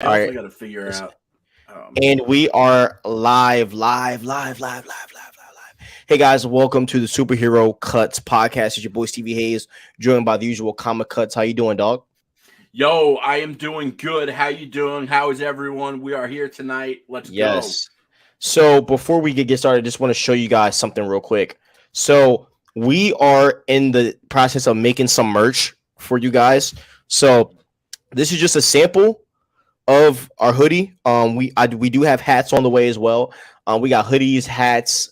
I All also right. got to figure out. And we are live. Hey guys, welcome to the Superhero Cuts podcast. It's your boy Stevie Hayes, joined by the usual comic cuts. How you doing, dog? Yo, I am doing good. How you doing? How is everyone? We are here tonight. Let's go. Yes. So before we get started, I just want to show you guys something real quick. So we are in the process of making some merch for you guys. So this is just a sample of our hoodie. We do have hats on the way as well. We got hoodies, hats.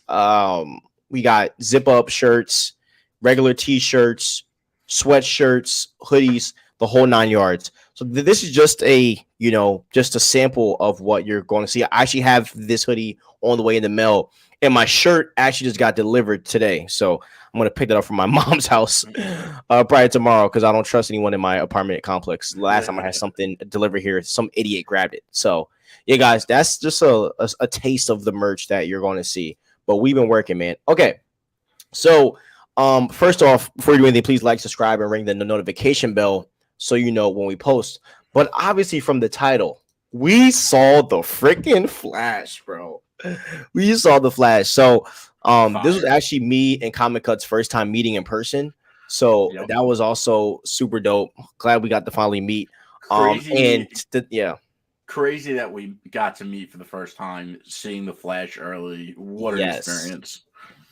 We got zip up shirts, regular t-shirts, sweatshirts, hoodies, the whole 9 yards. So this is just just a sample of what you're going to see. I actually have this hoodie on the way in the mail, and my shirt actually just got delivered today. So I'm gonna pick that up from my mom's house probably tomorrow because I don't trust anyone in my apartment complex. Last time I had something delivered here, some idiot grabbed it. So yeah, guys, that's just a taste of the merch that you're going to see. But we've been working, man. Okay, so first off, before you do anything, please like, subscribe, and ring the notification bell so you know when we post. But obviously, from the title, we saw the freaking Flash, bro. We saw the Flash. So this was actually me and Comic Cut's first time meeting in person. So that was also super dope. Glad we got to finally meet. Crazy, yeah. Crazy that we got to meet for the first time, seeing the Flash early. What an experience.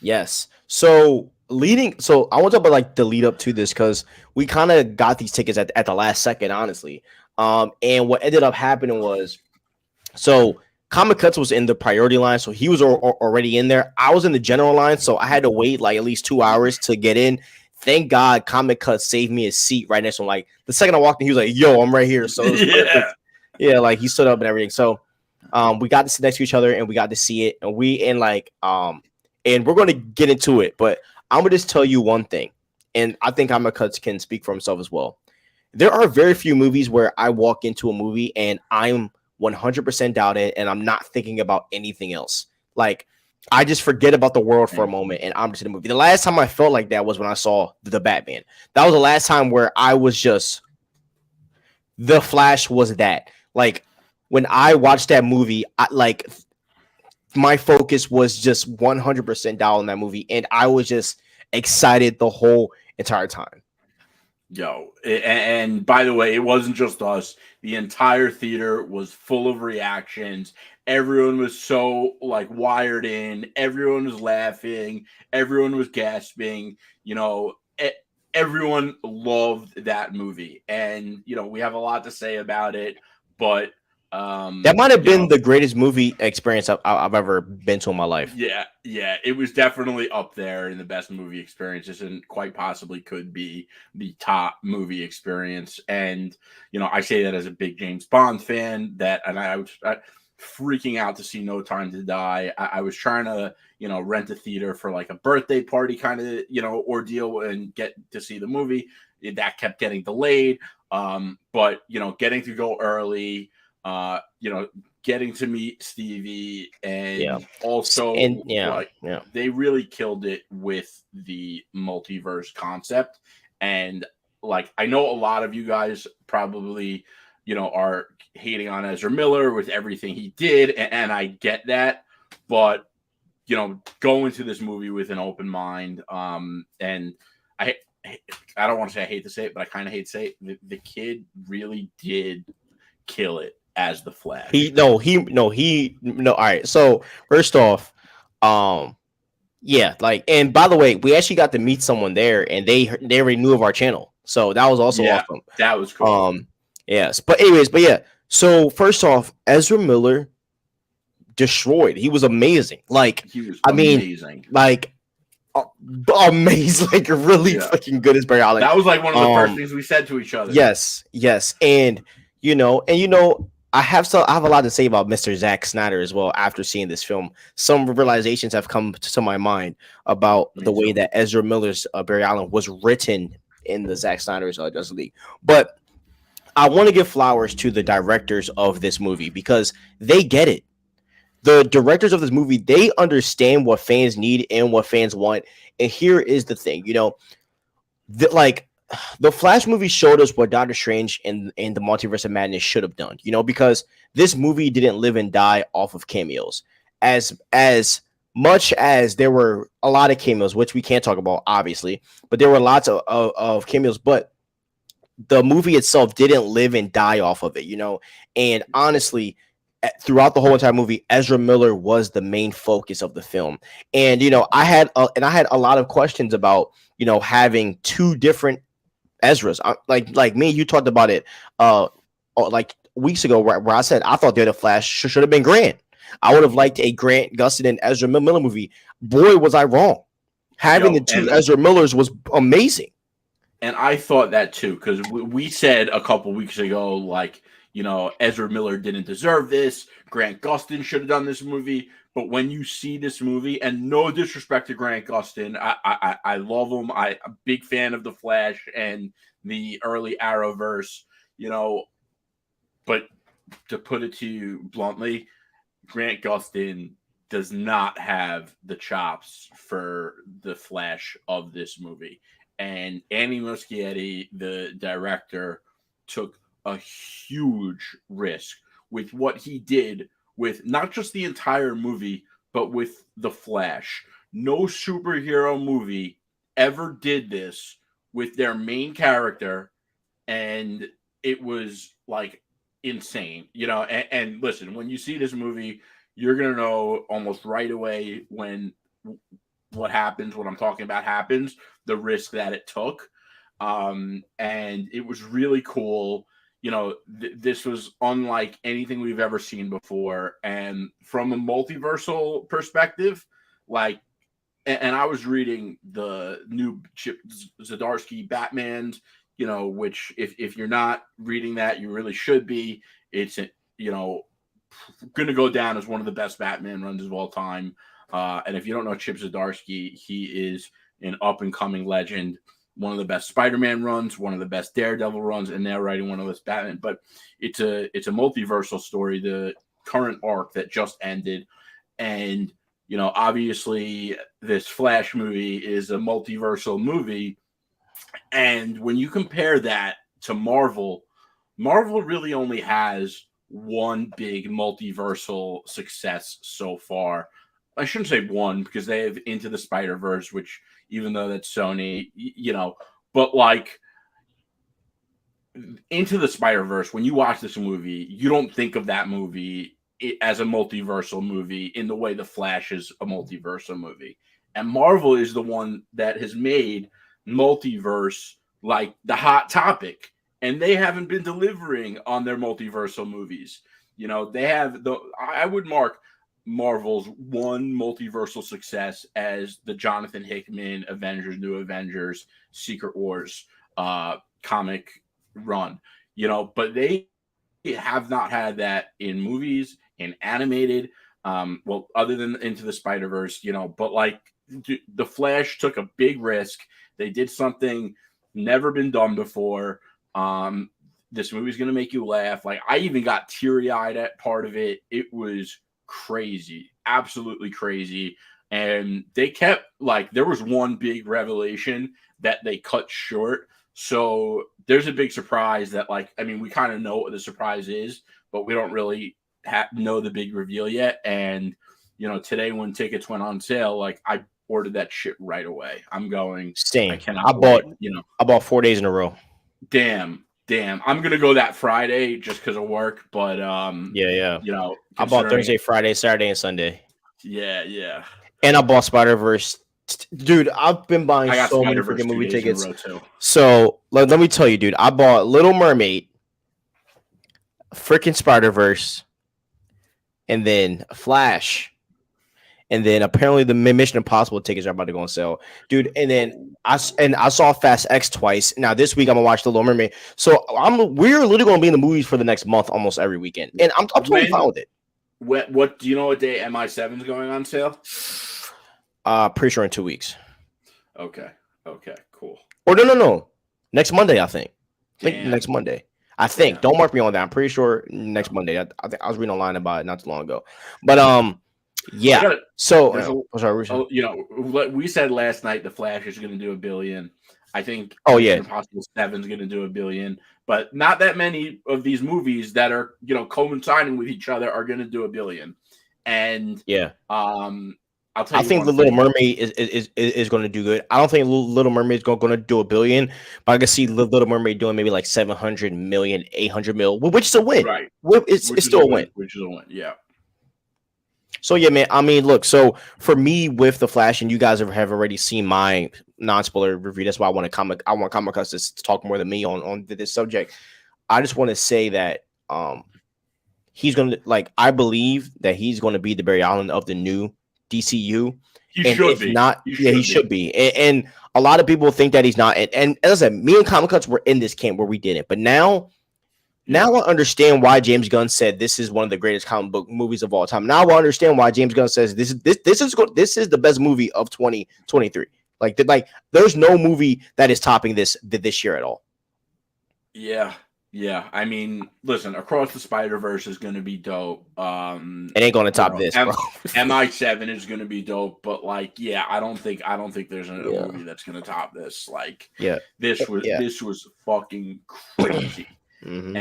Yes. So I want to talk about like the lead up to this because we kind of got these tickets at the last second, honestly. And what ended up happening was, so Comic Cuts was in the priority line, so he was already in there. I was in the general line, so I had to wait like at least 2 hours to get in. Thank God Comic Cuts saved me a seat right next to him. Like the second I walked in, he was like, "Yo, I'm right here." So it was perfect. Yeah, like he stood up and everything. So we got to sit next to each other and we got to see it. And and we're going to get into it, but I'm going to just tell you one thing. And I think Comic Cuts can speak for himself as well. There are very few movies where I walk into a movie and I'm 100% down it and I'm not thinking about anything else. Like I just forget about the world for a moment and I'm just in the movie. The last time I felt like that was when I saw the Batman. That was the last time where I was just, the Flash was that. Like when I watched that movie, my focus was just 100% down on that movie, and I was just excited the whole entire time. Yo, and by the way, it wasn't just us. The entire theater was full of reactions. Everyone was so like wired in. Everyone was laughing. Everyone was gasping. Everyone loved that movie, and we have a lot to say about it, but that might have been the greatest movie experience I've ever been to in my life. Yeah, it was definitely up there in the best movie experiences, and quite possibly could be the top movie experience. And I say that as a big James Bond fan. I was freaking out to see No Time to Die. I was trying to rent a theater for like a birthday party kind of ordeal and get to see the movie. That kept getting delayed. But getting to go early. Getting to meet Stevie and they really killed it with the multiverse concept. And like, I know a lot of you guys probably, are hating on Ezra Miller with everything he did. And I get that, but go into this movie with an open mind. And I don't want to say I hate to say it, but I kind of hate to say it. The kid really did kill it as the Flash. All right. So first off, yeah, like, and by the way, we actually got to meet someone there, and they already knew of our channel, so that was also awesome. That was cool. Yes, but yeah. So first off, Ezra Miller destroyed. He was amazing. Like, amazing. Like amazing, like really fucking good as Barry Allen. That was like one of the first things we said to each other. Yes, and I have a lot to say about Mr. Zack Snyder as well after seeing this film. Some realizations have come to my mind about the way that Ezra Miller's Barry Allen was written in the Zack Snyder's Justice League. But I want to give flowers to the directors of this movie because they get it. The directors of this movie, they understand what fans need and what fans want. And here is the thing, the Flash movie showed us what Doctor Strange in the Multiverse of Madness should have done, because this movie didn't live and die off of cameos. As much as there were a lot of cameos, which we can't talk about, obviously, but there were lots of cameos, but the movie itself didn't live and die off of it, and honestly, throughout the whole entire movie, Ezra Miller was the main focus of the film. And I had a lot of questions about having two different Ezra's. Like me, you talked about it like weeks ago, where I said I thought the other Flash should have been Grant. I would have liked a Grant Gustin and Ezra Miller movie. Boy, was I wrong. Having the two Ezra Millers was amazing. And I thought that too, because we said a couple weeks ago, like, Ezra Miller didn't deserve this. Grant Gustin should have done this movie. But when you see this movie, and no disrespect to Grant Gustin, I love him. I'm a big fan of The Flash and the early Arrowverse, but to put it to you bluntly, Grant Gustin does not have the chops for the Flash of this movie. And Andy Muschietti, the director, took a huge risk with what he did with not just the entire movie, but with The Flash. No superhero movie ever did this with their main character, and it was like insane, and listen, when you see this movie, you're gonna know almost right away when what happens, what I'm talking about happens, the risk that it took. And it was really cool. This was unlike anything we've ever seen before. And from a multiversal perspective, like, and I was reading the new Chip Zdarsky Batman's, which if you're not reading that, you really should be. It's, going to go down as one of the best Batman runs of all time. And if you don't know Chip Zdarsky, he is an up-and-coming legend, one of the best Spider-Man runs, one of the best Daredevil runs, and now writing one of those Batman. But it's a multiversal story, the current arc that just ended. And, obviously this Flash movie is a multiversal movie. And when you compare that to Marvel really only has one big multiversal success so far. I shouldn't say one, because they have Into the Spider-Verse, which, even though that's Sony, but like Into the Spider-Verse, when you watch this movie, you don't think of that movie as a multiversal movie in the way The Flash is a multiversal movie. And Marvel is the one that has made multiverse like the hot topic, and they haven't been delivering on their multiversal movies. They have I would mark Marvel's one multiversal success as the Jonathan Hickman Avengers, New Avengers, Secret Wars comic run, but they have not had that in movies, in animated, other than Into the Spider-Verse, but like the Flash took a big risk. They did something never been done before. This movie's going to make you laugh. Like, I even got teary-eyed at part of it. It was crazy, absolutely crazy. And they kept, like, there was one big revelation that they cut short. So there's a big surprise that, like, I mean, we kind of know what the surprise is, but we don't really know the big reveal yet. And, today when tickets went on sale, like, I ordered that shit right away. I'm going. Same. I cannot wait, I bought 4 days in a row. Damn. I'm gonna go that Friday just because of work, but yeah. I bought Thursday, Friday, Saturday, and Sunday. Yeah. And I bought Spider-Verse. Dude, I've been buying so many freaking movie tickets. So let me tell you, dude, I bought Little Mermaid, freaking Spider-Verse, and then Flash. And then apparently the Mission Impossible tickets are about to go on sale, dude. And then I saw Fast X twice. Now this week I'm gonna watch The Little Mermaid. So we're literally gonna be in the movies for the next month, almost every weekend, and I'm totally fine with it. What do you know? What day MI7 is going on sale? Pretty sure in 2 weeks. Okay, cool. Or no, next Monday I think. Next Monday. I think. Yeah. Don't mark me on that. I'm pretty sure next Monday. I was reading online about it not too long ago, but yeah. We said last night the Flash is going to do $1 billion. I think Oh Mission yeah, Impossible 7 is going to do $1 billion, but not that many of these movies that are, coinciding with each other are going to do $1 billion. And yeah. I'll tell I you think one the Little thing. Mermaid is going to do good. I don't think Little Mermaid is going to do $1 billion, but I can see Little Mermaid doing maybe like 700 million, 800 mil, which is a win. Right. It's Which is still a a win. win. Which is a win. Yeah. So yeah, man. I mean, look. So for me, with the Flash, and you guys have already seen my non-spoiler review. That's why I want Comic Cuts to talk more than me on this subject. I just want to say that he's gonna I believe that he's gonna be the Barry Allen of the new DCU. He And should if be. not, he should be. And a lot of people think that he's not. And as I said, me and Comic Cuts were in this camp where we didn't. But now I understand why James Gunn said this is one of the greatest comic book movies of all time. Now I understand why James Gunn says this is the best movie of 2023. There's no movie that is topping this year at all. Yeah. Yeah. I mean, listen, Across the Spider-Verse is going to be dope. It ain't going to top this, bro. MI7 is going to be dope, but I don't think there's a movie that's going to top this. This was fucking crazy. Mm-hmm.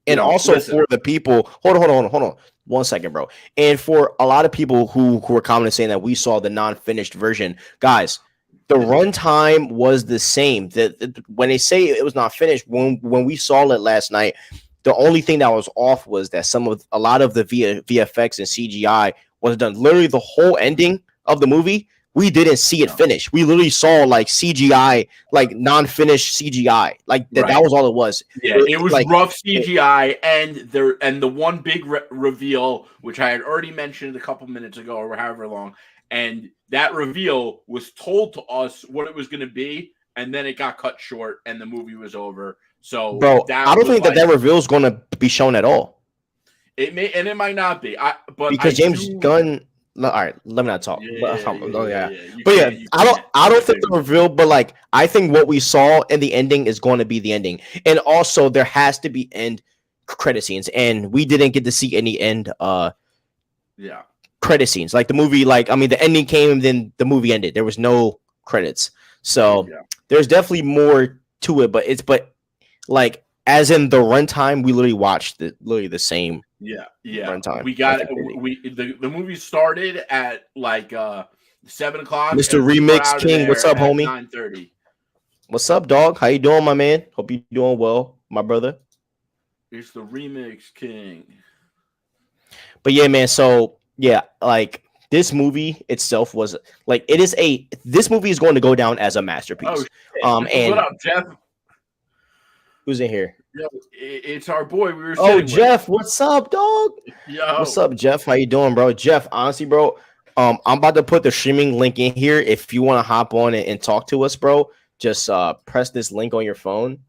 And also listen, for the people, hold on 1 second, bro. And for a lot of people who were commenting saying that we saw the non-finished version, guys, the runtime was the same. That when they say it was not finished, when we saw it last night, the only thing that was off was that a lot of the VFX and CGI was done. Literally, the whole ending of the movie, we didn't see it finish. We literally saw CGI, non-finished CGI. That was all it was. Yeah, it was rough CGI, and the one big reveal, which I had already mentioned a couple minutes ago, or however long, and that reveal was told to us what it was going to be, and then it got cut short, and the movie was over. So, bro, I don't think that reveal is going to be shown at all. It may, and it might not be. Because James Gunn. All right, let me not talk. I don't think the reveal, but I think what we saw in the ending is going to be the ending, and also there has to be end credit scenes, and we didn't get to see any end credit scenes. The movie, the ending came and then the movie ended. There was no credits, so there's definitely more to it. But as in the runtime, we literally watched literally the same. Yeah. Runtime. We got the movie started at 7 o'clock. Mr. Remix King, what's up, homie? 9:30. What's up, dog? How you doing, my man? Hope you doing well, my brother. It's the Remix King. But yeah, man. So yeah, this movie itself was this movie is going to go down as a masterpiece. And what up, Jeff? Who's in here? Yo, it's our boy. We were. Jeff, what's up, dog? Yo. What's up, Jeff? How you doing, bro? Jeff, honestly, bro, I'm about to put the streaming link in here. If you want to hop on and talk to us, bro, just press this link on your phone.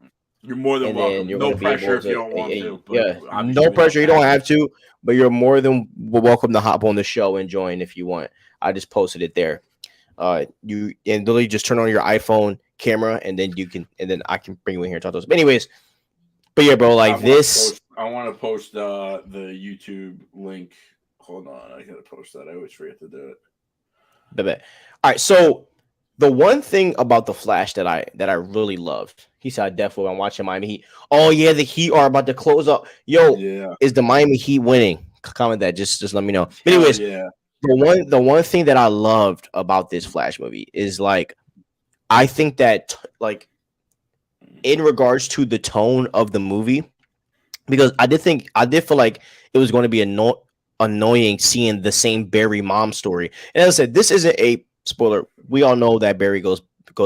You're more than welcome. No pressure if you don't want to. Yeah, no pressure. You don't have to, but you're more than welcome to hop on the show and join if you want. I just posted it there. You literally just turn on your iPhone camera, and then I can bring you in here and talk to us. But anyways, but yeah, bro, I want to post the YouTube link. Hold on, I gotta post that. I always forget to do it. All right, so the one thing about the Flash that I really loved, he said, I definitely I'm watching Miami Heat. Oh yeah, the Heat are about to close up. Is the Miami Heat winning? Comment that. Just let me know. But anyways, the one thing that I loved about this Flash movie is I think that in regards to the tone of the movie, because I did feel like it was going to be annoying seeing the same Barry mom story. And as I said, this isn't a spoiler. We all know that Barry goes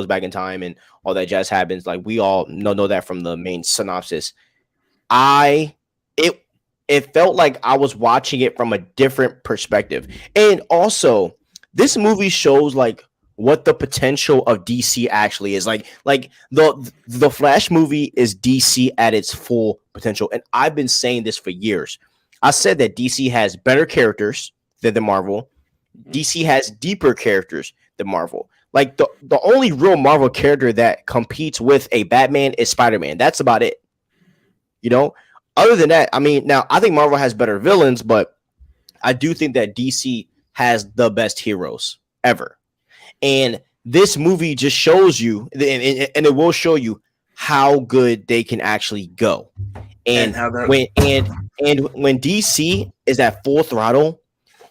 back in time and all that jazz happens. We all know that from the main synopsis. It felt like I was watching it from a different perspective. And also, this movie shows what the potential of DC actually is. The Flash movie is DC at its full potential. And I've been saying this for years. I said that DC has better characters than the Marvel. DC has deeper characters than Marvel. The only real Marvel character that competes with a Batman is Spider-Man. That's about it. Other than that, now I think Marvel has better villains, but I do think that DC has the best heroes ever. And this movie just shows you, and it will show you how good they can actually go. And when DC is at full throttle,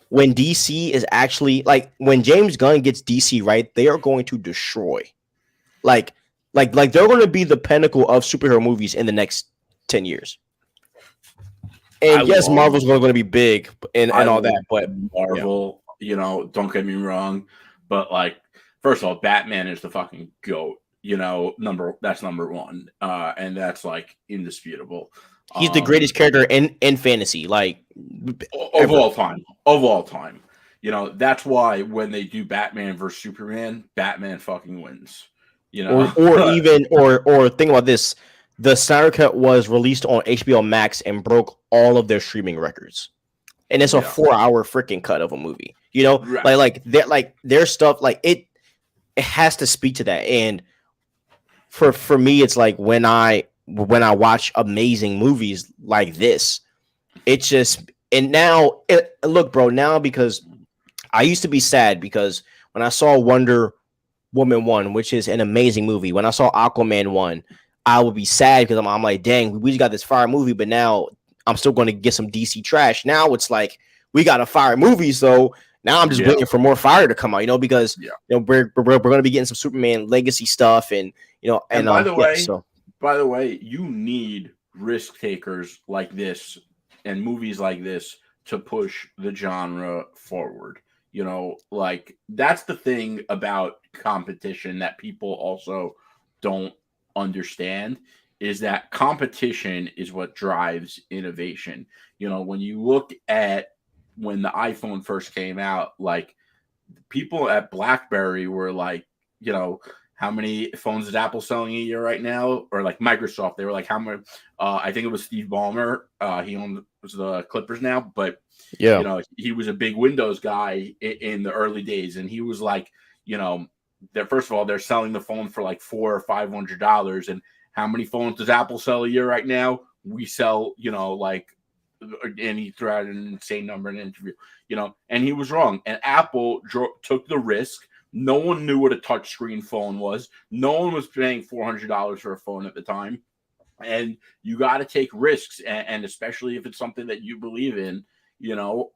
when DC is actually like when James Gunn gets DC right, they are going to destroy. Like they're going to be the pinnacle of superhero movies in the next 10 years. And yes, Marvel's going to be big and all that, but Marvel, you know, don't get me wrong, but like, first of all, Batman is the fucking GOAT, you know, that's number one. And that's like indisputable. He's the greatest character in fantasy, like of all time. You know, that's why when they do Batman versus Superman, Batman fucking wins. You know, or think about this: the Snyder Cut was released on HBO Max and broke all of their streaming records, and it's a 4-hour freaking cut of a movie. You know, right. like their stuff, like it has to speak to that. And for me, it's like when I watch amazing movies like this, it's just, and now look, bro, now because I used to be sad because when I saw Wonder Woman 1, which is an amazing movie, when I saw Aquaman 1, I would be sad because I'm like, dang, we just got this fire movie, but now I'm still going to get some DC trash. Now it's like we got a fire movie, so now I'm just waiting for more fire to come out, you know, because you know we're going to be getting some Superman legacy stuff, and you know, and by the way, you need risk takers like this and movies like this to push the genre forward. You know, like that's the thing about competition that people also don't understand, is that competition is what drives innovation. You know, when you look at when the iPhone first came out, like people at BlackBerry were like, you know, how many phones is Apple selling a year right now? Or like Microsoft, they were like, how many? I think it was Steve Ballmer. He owns the Clippers now, but you know, he was a big Windows guy in the early days, and he was like, you know, first of all, they're selling the phone for like $400 or $500, and how many phones does Apple sell a year right now? We sell, you know, like, and he threw out an insane number in an interview, you know, and he was wrong. And Apple took the risk. No one knew what a touchscreen phone was. No one was paying $400 for a phone at the time. And you got to take risks, and especially if it's something that you believe in, you know,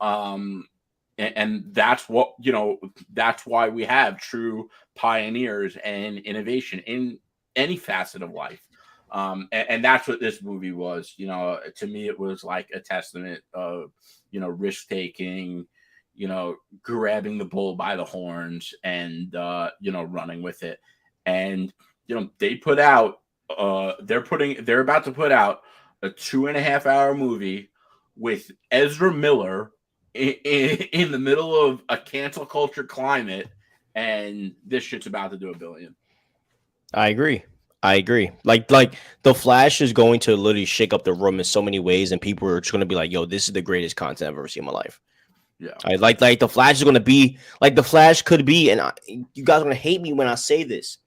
and that's what, you know, that's why we have true pioneers and innovation in any facet of life. And that's what this movie was. You know, to me, it was like a testament of, you know, risk taking, you know, grabbing the bull by the horns and, you know, running with it. And, you know, they put out, they're about to put out a 2.5-hour movie with Ezra Miller in the middle of a cancel culture climate, and this shit's about to do $1 billion. I agree. Like the Flash is going to literally shake up the room in so many ways, and people are just going to be like, "Yo, this is the greatest content I've ever seen in my life." Yeah, like the Flash is going to be like the Flash could be, and you guys are going to hate me when I say this.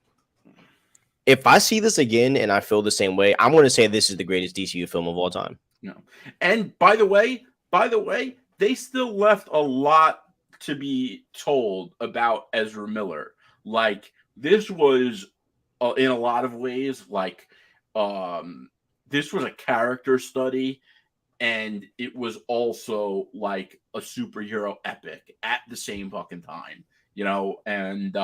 If I see this again and I feel the same way, I'm going to say this is the greatest DCU film of all time. No, and by the way, they still left a lot to be told about Ezra Miller. Like, this was, in a lot of ways, like, this was a character study, and it was also like a superhero epic at the same fucking time, you know. And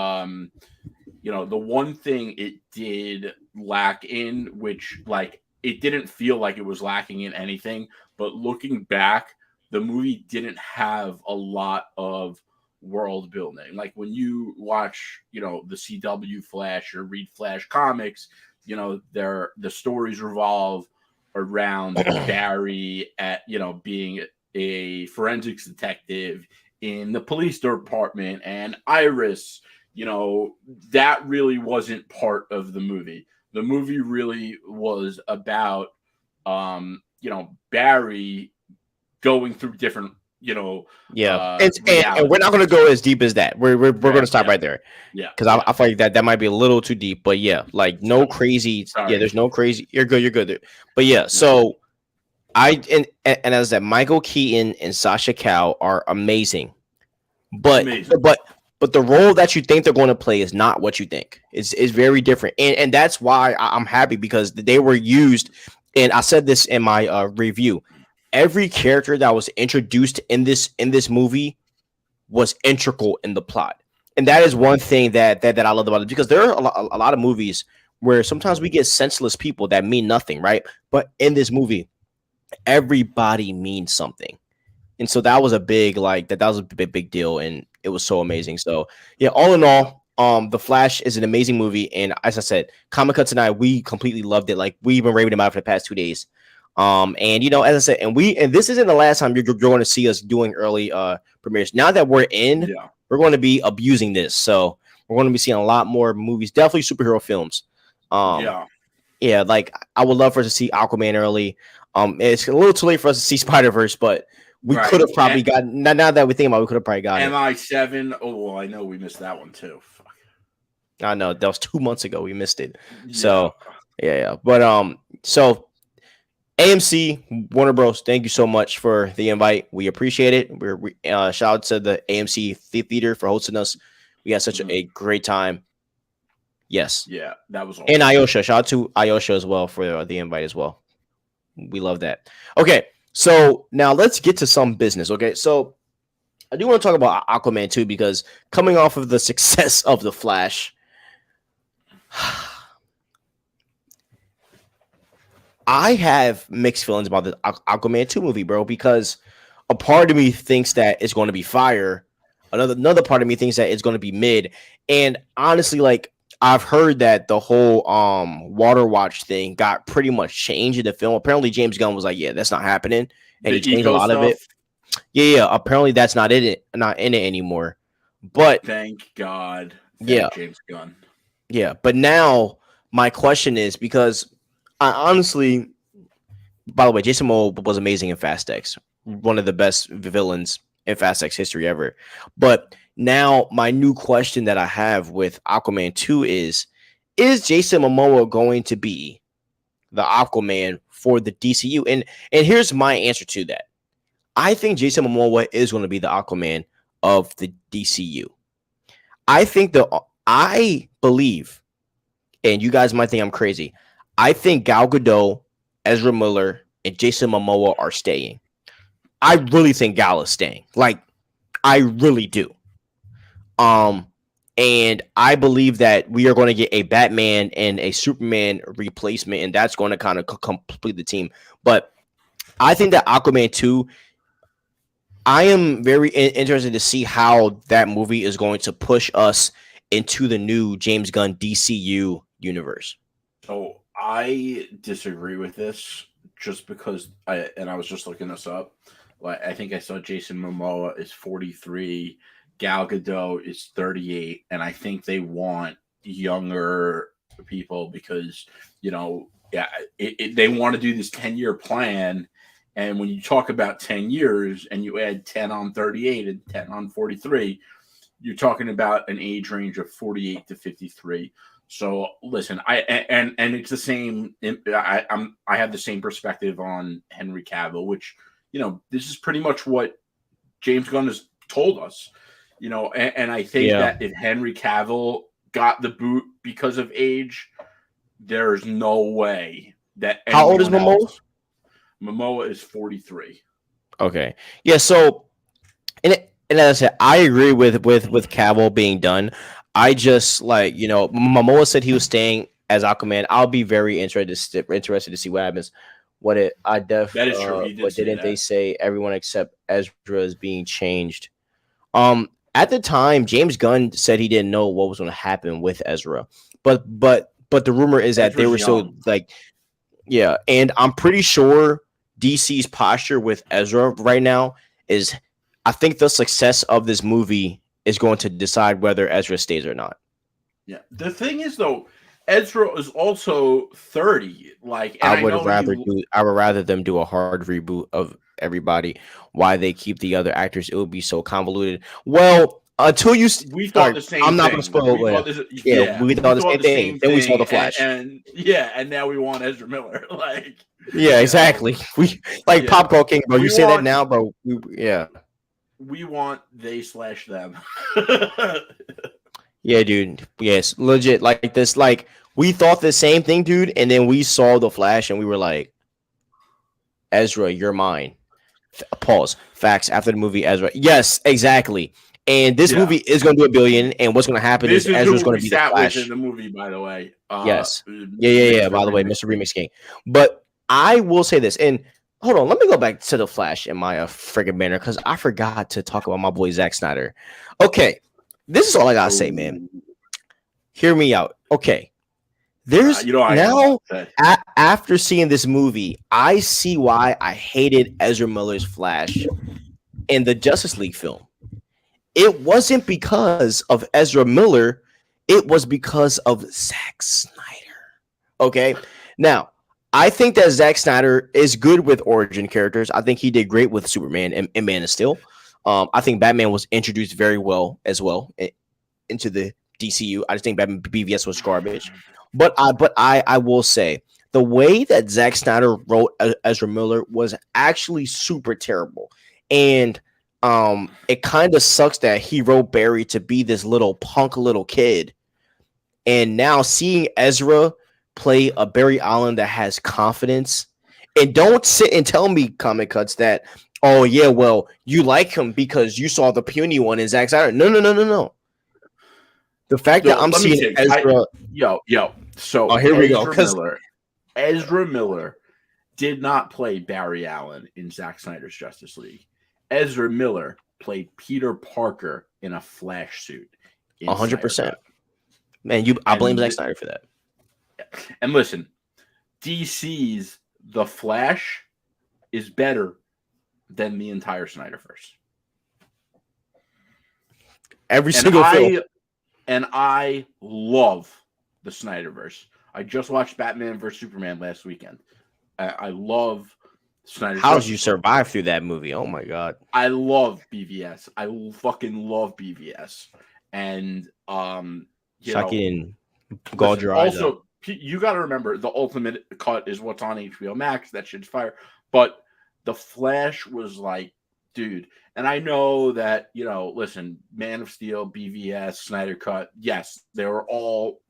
you know, the one thing it did lack in, which, like, it didn't feel like it was lacking in anything, but looking back, the movie didn't have a lot of world building. Like, when you watch, you know, the CW Flash or read Flash comics, you know, the stories revolve around Barry at, you know, being a forensics detective in the police department, and Iris, you know, that really wasn't part of the movie. The movie really was about, you know, Barry going through different, you know, and we're not going to go as deep as that. We're going to stop right there. Yeah, because I feel like that might be a little too deep. But yeah, like no crazy. Sorry. Yeah, there's no crazy. You're good. But yeah, so and as I said, Michael Keaton and Sasha Calle are amazing. But but the role that you think they're going to play is not what you think. It's very different, and that's why I'm happy because they were used. And I said this in my review. Every character that was introduced in this movie was integral in the plot, and that is one thing that I love about it because there are a lot of movies where sometimes we get senseless people that mean nothing, right? But in this movie, everybody means something. And so that was a big that was a big deal, and it was so amazing. So yeah, all in all, The Flash is an amazing movie, and as I said, Comic Cuts and I, we completely loved it. Like we've been raving about it for the past 2 days. And as I said, and this isn't the last time you're going to see us doing early premieres. Now that we're in, we're going to be abusing this. So we're going to be seeing a lot more movies, definitely superhero films. Yeah, like I would love for us to see Aquaman early. It's a little too late for us to see Spider-Verse, but we could have probably gotten. Now that we think about it, we could have probably gotten MI7. Oh, well, I know we missed that one too. Fuck. I know that was 2 months ago. We missed it. So yeah. But so AMC Warner Bros. Thank you so much for the invite. We appreciate it. We shout out to the AMC Theater for hosting us. We had such a great time. Yes. Yeah, that was awesome. And Ayosha. Shout out to Ayosha as well for the invite as well. We love that. Okay. So now let's get to some business. Okay. So I do want to talk about Aquaman too, because coming off of the success of The Flash, I have mixed feelings about the Aquaman 2 movie, bro, because a part of me thinks that it's going to be fire. Another part of me thinks that it's going to be mid. And honestly, like, I've heard that the whole water watch thing got pretty much changed in the film. Apparently, James Gunn was like, "Yeah, that's not happening," and he changed a lot of it. Yeah. Apparently, that's not in it anymore. But thank God. James Gunn. Yeah, but now my question is, because I honestly, by the way, Jason Momoa was amazing in Fast X, one of the best villains in Fast X history ever. But now my new question that I have with Aquaman 2 is Jason Momoa going to be the Aquaman for the DCU? And here's my answer to that. I think Jason Momoa is going to be the Aquaman of the DCU. I believe, and you guys might think I'm crazy, I think Gal Gadot, Ezra Miller, and Jason Momoa are staying. I really think Gal is staying. Like, I really do. And I believe that we are going to get a Batman and a Superman replacement, and that's going to kind of complete the team. But I think that Aquaman 2, I am very interested to see how that movie is going to push us into the new James Gunn DCU universe. So I disagree with this just because I was just looking this up. Like, I think I saw Jason Momoa is 43, Gal Gadot is 38, and I think they want younger people because, they want to do this 10-year plan. And when you talk about 10 years and you add 10 on 38 and 10 on 43, you're talking about an age range of 48 to 53. So listen, and it's the same. I have the same perspective on Henry Cavill, which, this is pretty much what James Gunn has told us, and I think that if Henry Cavill got the boot because of age, there's no way that. How old is Momoa? Momoa is 43. Okay. Yeah. So, and as I said, I agree with Cavill being done. I just Momoa said he was staying as Aquaman. I'll be very interested to see what happens. That is true. But didn't they say everyone except Ezra is being changed? At the time, James Gunn said he didn't know what was going to happen with Ezra, but the rumor is that they were young. And I'm pretty sure DC's posture with Ezra right now is, I think the success of this movie is going to decide whether Ezra stays or not. Yeah. The thing is, though, Ezra is also 30. I would rather them do a hard reboot of everybody. Why they keep the other actors? It would be so convoluted. Well, until you, we thought the same. I'm not going to spoil it. We thought the same thing. Then we saw the Flash, and now we want Ezra Miller. Exactly. We Popcorn King, bro. You say that now, bro. we want they/them. Yeah, dude. Yes, legit. Like this. Like we thought the same thing, dude, and then we saw the Flash, and we were like, Ezra, you're mine. Pause. Facts after the movie Ezra. Yes, exactly. And this movie is going to do $1 billion. And what's going to happen This is is Ezra's who going we to be the sat with Flash. in the movie, by the way. Yes. Yeah. By the way, Mr. Remix King. But I will say this, and hold on, let me go back to the Flash in my friggin' banner because I forgot to talk about my boy Zack Snyder. Okay, this is all I gotta say, man. Hear me out. Okay, there's now after seeing this movie, I see why I hated Ezra Miller's Flash in the Justice League film. It wasn't because of Ezra Miller, it was because of Zack Snyder. Okay, now I think that Zack Snyder is good with origin characters. I think he did great with Superman and Man of Steel. I think Batman was introduced very well as well into the DCU. I just think Batman BVS was garbage. But I will say the way that Zack Snyder wrote Ezra Miller was actually super terrible. And it kind of sucks that he wrote Barry to be this little punk little kid. And now seeing Ezra play a Barry Allen that has confidence, and don't sit and tell me, Comic Cuts, that oh yeah, well you like him because you saw the puny one in Zack Snyder. No. The fact that I'm seeing Ezra, So here we go. Ezra Miller did not play Barry Allen in Zack Snyder's Justice League. Ezra Miller played Peter Parker in a Flash suit. 100%. Man, I blame Zack Snyder for that. And listen, DC's The Flash is better than the entire Snyderverse. Every single film. And I love the Snyderverse. I just watched Batman vs. Superman last weekend. I love Snyder's. How did you survive through that movie? Oh my god. I love BVS. I fucking love BVS. And gouge your eyes out. You got to remember, the ultimate cut is what's on HBO Max. That shit's fire. But The Flash was like, dude. And I know that, listen, Man of Steel, BVS, Snyder Cut, yes, they were all,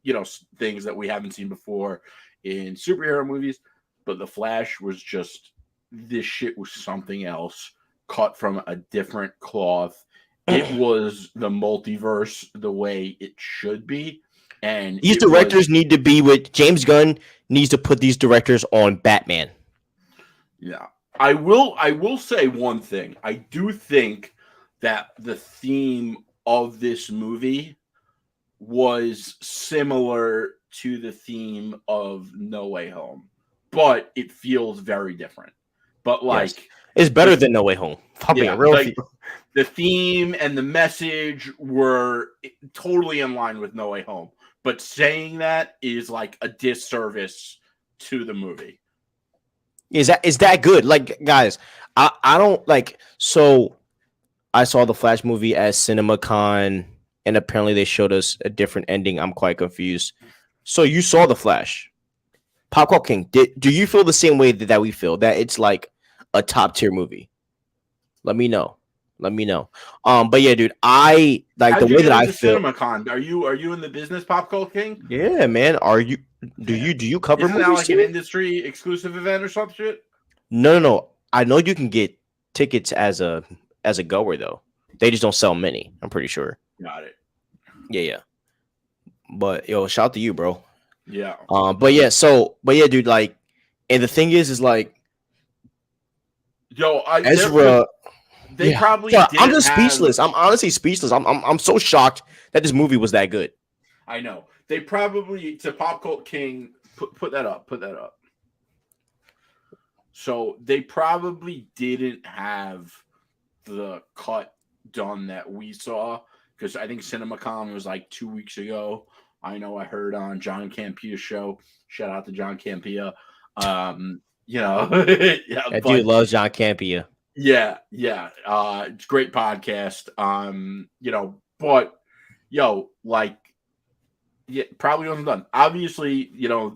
things that we haven't seen before in superhero movies. But The Flash was just, this shit was something else, cut from a different cloth. It was the multiverse the way it should be. And these directors need to be with James Gunn needs to put these directors on Batman. Yeah. I will say one thing. I do think that the theme of this movie was similar to the theme of No Way Home, but it feels very different. But it's better than No Way Home. The theme and the message were totally in line with No Way Home. But saying that is like a disservice to the movie. Is that good? Like, guys, I don't like. So I saw the Flash movie at CinemaCon, and apparently they showed us a different ending. I'm quite confused. So you saw the Flash, Popcorn King. Do you feel the same way that we feel, that it's like a top tier movie? Let me know. But yeah, dude, I like the way that I feel. CinemaCon. Are you in the business, Popcorn King? Yeah, man. Are you? Do you cover Isn't movies? That like an industry exclusive event or some shit? No. I know you can get tickets as a goer though. They just don't sell many. I'm pretty sure. Got it. Yeah. But shout out to you, bro. Yeah. But yeah, dude. Like, and the thing is like, Ezra. They probably. I'm just speechless. I'm honestly speechless. I'm so shocked that this movie was that good. I know. They probably, to Pop Cult King, put that up. So they probably didn't have the cut done that we saw, because I think CinemaCon was like 2 weeks ago. I know I heard on John Campia's show. Shout out to John Campia. That dude loves John Campia. Yeah. It's a great podcast. Probably wasn't done. Obviously,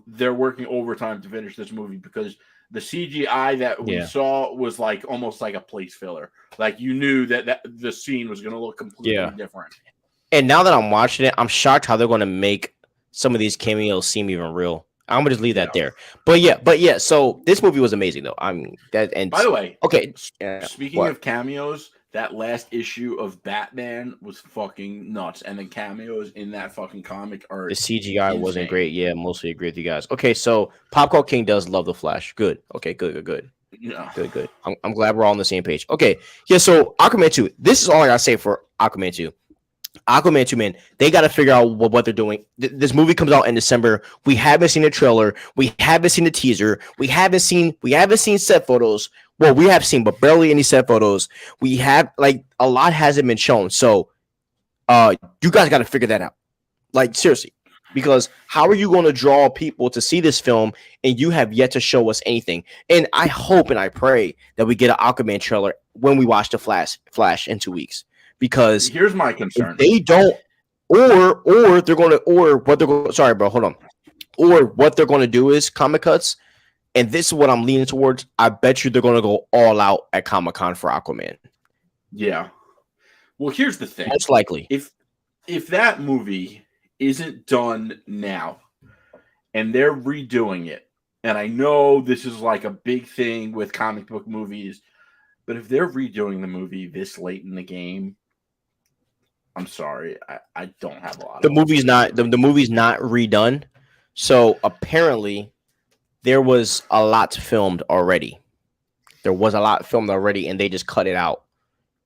they're working overtime to finish this movie because The CGI that we saw was like almost like a place filler. Like you knew that the scene was going to look completely different. And now that I'm watching it, I'm shocked how they're going to make some of these cameos seem even real. I'm gonna just leave that there. But yeah. So this movie was amazing, though. I mean, that. And by the way, okay. Speaking of cameos, that last issue of Batman was fucking nuts, and the cameos in that fucking comic are the CGI wasn't great. Yeah, mostly agree with you guys. Okay, so Popcorn King does love the Flash. Good. Okay, good. Yeah. Good. I'm glad we're all on the same page. Okay, yeah. So Aquaman 2. This is all I gotta say for Aquaman 2. Aquaman 2, man, they got to figure out what they're doing. This movie comes out in December. We haven't seen a trailer. We haven't seen a teaser. We haven't seen set photos. Well, we have seen, but barely any set photos. We have, like, a lot hasn't been shown. So, you guys got to figure that out. Like, seriously. Because how are you going to draw people to see this film and you have yet to show us anything? And I hope and I pray that we get an Aquaman trailer when we watch the Flash in 2 weeks. Because here's my concern: if they don't, or they're going to, or what they're going. Sorry, bro, hold on. Or what they're going to do is Comic Cuts, and this is what I'm leaning towards. I bet you they're going to go all out at Comic-Con for Aquaman. Yeah. Well, here's the thing: most likely, if that movie isn't done now, and they're redoing it, and I know this is like a big thing with comic book movies, but if they're redoing the movie this late in the game. I'm sorry, I don't have a lot. The movie's not redone, so apparently there was a lot filmed already. And they just cut it out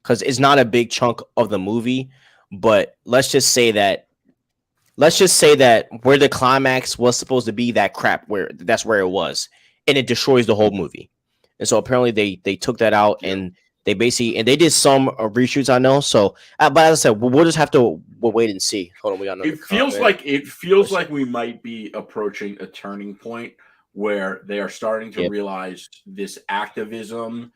because it's not a big chunk of the movie. But let's just say that where the climax was supposed to be, that's where it was, and it destroys the whole movie. And so apparently they took that out and. They did some reshoots, I know. So, but as I said, we'll just have to wait and see. Hold on, we got another. It feels like we might be approaching a turning point where they are starting to realize this activism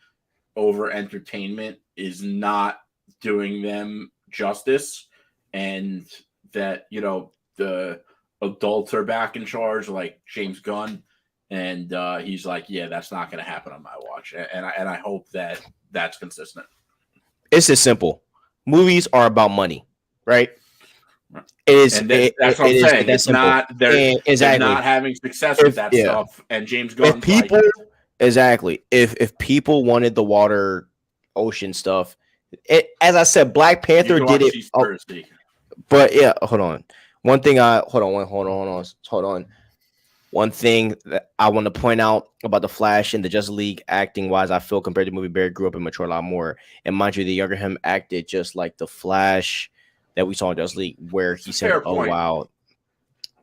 over entertainment is not doing them justice, and that the adults are back in charge, like James Gunn, and he's like, yeah, that's not going to happen on my watch, and I hope that. That's consistent. It's just simple. Movies are about money, right? It is. That's what I'm saying. It's not. They're not having success with that stuff. And James Gunn. If people wanted the water, ocean stuff, as I said, Black Panther did it. But yeah, hold on. One thing One thing that I want to point out about the Flash and the Justice League acting wise, I feel compared to the movie, Barry grew up and matured a lot more. And mind you, the younger him acted just like the Flash that we saw in Justice League, where he said, "Oh wow,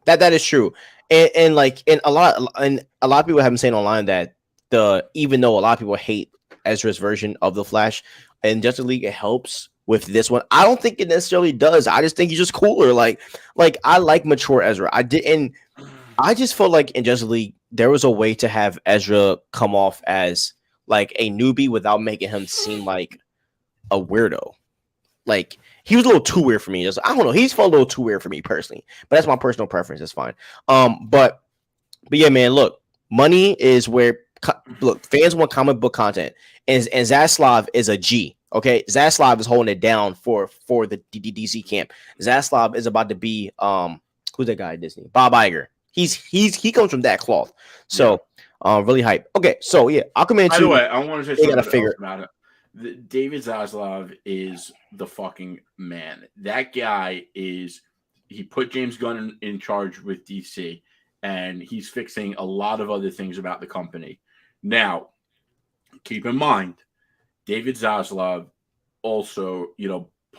that is true." And a lot of people have been saying online that even though a lot of people hate Ezra's version of the Flash in Justice League, it helps with this one. I don't think it necessarily does. I just think he's just cooler. Like I like mature Ezra. I just felt like in Justice League, there was a way to have Ezra come off as like a newbie without making him seem like a weirdo. Like he was a little too weird for me. I don't know. He's felt a little too weird for me personally, but that's my personal preference. It's fine. But yeah, man, look, money is where fans want comic book content, and Zaslav is a G. Okay, Zaslav is holding it down for the DC camp. Zaslav is about to be who's that guy at Disney? Bob Iger. He comes from that cloth. So really hype. Okay, so yeah, Aquaman 2. By the way, I want to say something else about it. David Zaslav is the fucking man. That guy he put James Gunn in charge with DC, and he's fixing a lot of other things about the company. Now, keep in mind, David Zaslav also,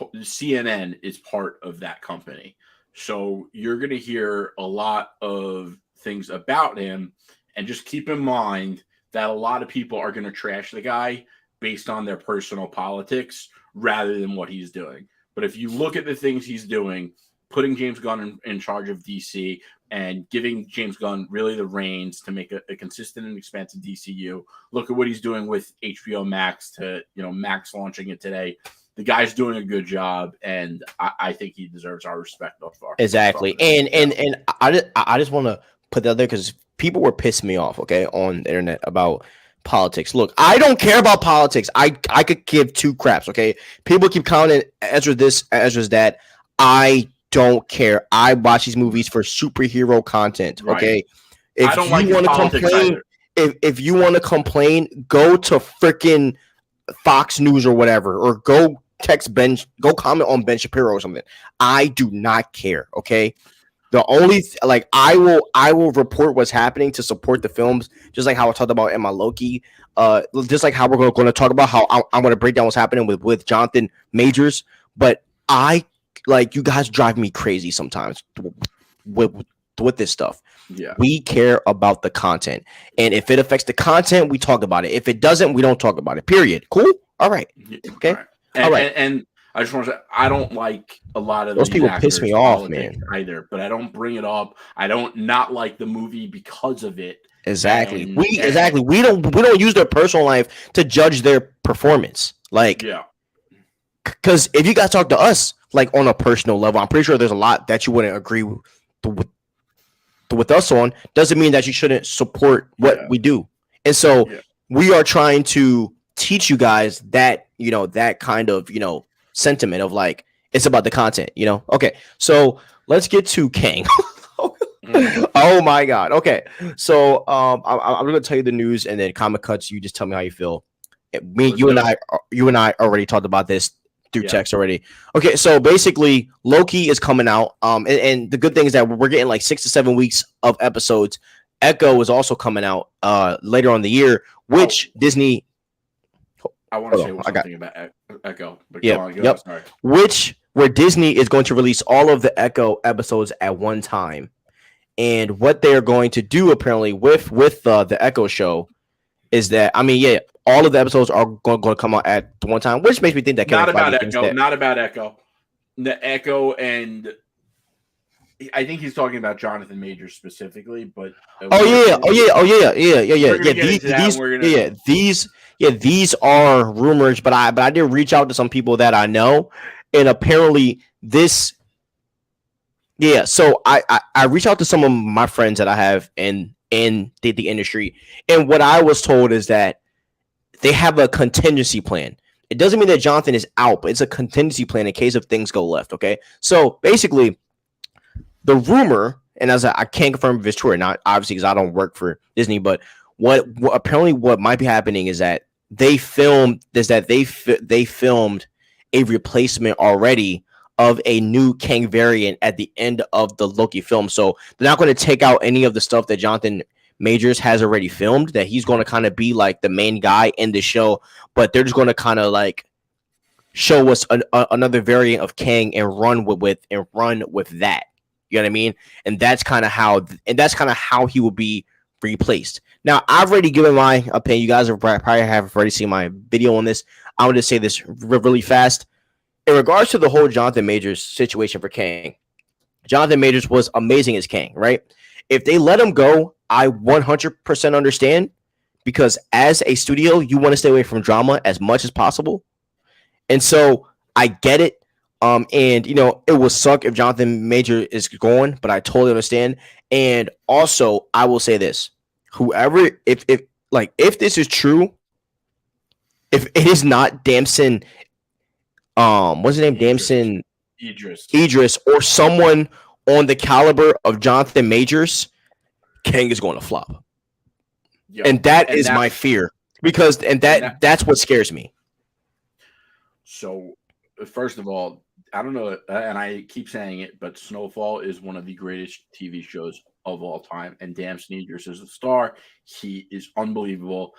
CNN is part of that company. So you're going to hear a lot of things about him, and just keep in mind that a lot of people are going to trash the guy based on their personal politics rather than what he's doing. But if you look at the things he's doing, putting James Gunn in charge of DC and giving James Gunn really the reins to make a consistent and expansive DCU, look at what he's doing with HBO Max Max launching it today. The guy's doing a good job, and I think he deserves our respect so far. Exactly. And I just want to put that there because people were pissing me off, okay, on the internet about politics. Look, I don't care about politics. I could give two craps, okay? People keep counting Ezra this, Ezra's that. I don't care. I watch these movies for superhero content, okay? Right. If I don't you like his want to politics complain, either. if you want to complain, go to freaking Fox News or whatever, or go text Ben, go comment on Ben Shapiro or something. I do not care, okay? The only like I will report what's happening to support the films, just like how I talked about in my Loki. Just like how we're going to talk about how I'm going to break down what's happening with Jonathan Majors. But I like you guys drive me crazy sometimes with this stuff. Yeah, we care about the content, and if it affects the content, we talk about it. If it doesn't, we don't talk about it. Period. Cool. All right. Okay. And, all right. And I just want to say, I don't like a lot of those people piss me off, man. Either, but I don't bring it up. I don't not like the movie because of it. Exactly. We don't use their personal life to judge their performance. Like, yeah. Because if you guys talk to us like on a personal level, I'm pretty sure there's a lot that you wouldn't agree with us on. Doesn't mean that you shouldn't support what we do. And so we are trying to teach you guys that, that kind of, sentiment of like, it's about the content, Okay. So let's get to Kang. Oh my God. Okay. So I'm going to tell you the news and then comic cuts. You just tell me how you feel. You and I already talked about this through text already. Okay, so basically Loki is coming out. And the good thing is that we're getting like 6 to 7 weeks of episodes. Echo is also coming out later on the year, which Disney. I want to say something about Echo. Sorry. Where Disney is going to release all of the Echo episodes at one time, and what they are going to do apparently with the Echo show is that all of the episodes are going to come out at one time, which makes me think that not about Echo. The Echo, and I think he's talking about Jonathan Majors specifically. But these are rumors, but I did reach out to some people that I know, and apparently this. Yeah, so I reached out to some of my friends that I have in the industry, and what I was told is that they have a contingency plan. It doesn't mean that Jonathan is out, but it's a contingency plan in case if things go left. Okay, so basically, the rumor, and as I can't confirm if it's true or not, obviously because I don't work for Disney, but what might be happening is that they filmed a replacement already of a new Kang variant at the end of the Loki film. So they're not going to take out any of the stuff that Jonathan Majors has already filmed, that he's going to kind of be like the main guy in the show, but they're just going to kind of like show us another variant of Kang and run with that. You know what I mean? And that's kind of how he will be replaced. Now, I've already given my opinion. You guys probably have already seen my video on this. I want to say this really fast. In regards to the whole Jonathan Majors situation for Kang, Jonathan Majors was amazing as Kang, right? If they let him go, I 100% understand, because as a studio, you want to stay away from drama as much as possible. And so I get it. And it will suck if Jonathan Major is gone, but I totally understand. And also, I will say this: whoever, if this is true, if it is not Damson, what's his name? Damson Idris, or someone on the caliber of Jonathan Majors, Kang is going to flop. And that is my fear, because that's what scares me. So, first of all, I don't know, and I keep saying it, but Snowfall is one of the greatest TV shows of all time, and Damson Idris is the star. He is unbelievable.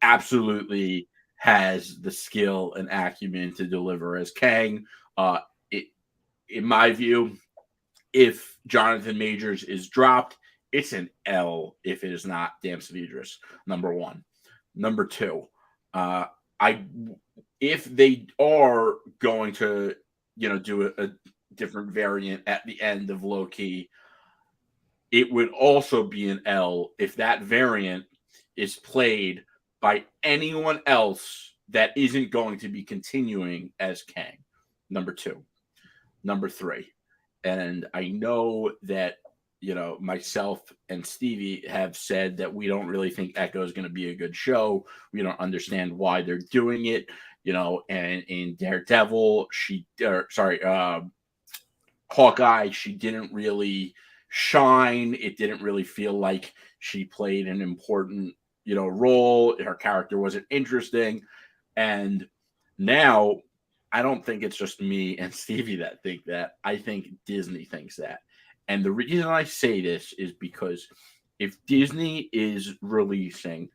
Absolutely has the skill and acumen to deliver as Kang. In my view, if Jonathan Majors is dropped, it's an L if it is not Damson Idris, number one. Number two, if they are going to, do a different variant at the end of Loki, it would also be an L if that variant is played by anyone else that isn't going to be continuing as Kang. Number two. Number three. And I know that myself and Stevie have said that we don't really think Echo is going to be a good show. We don't understand why they're doing it. And in Daredevil, Hawkeye, she didn't really shine. It didn't really feel like she played an important, role. Her character wasn't interesting. And now I don't think it's just me and Stevie that think that. I think Disney thinks that. And the reason I say this is because if Disney is releasing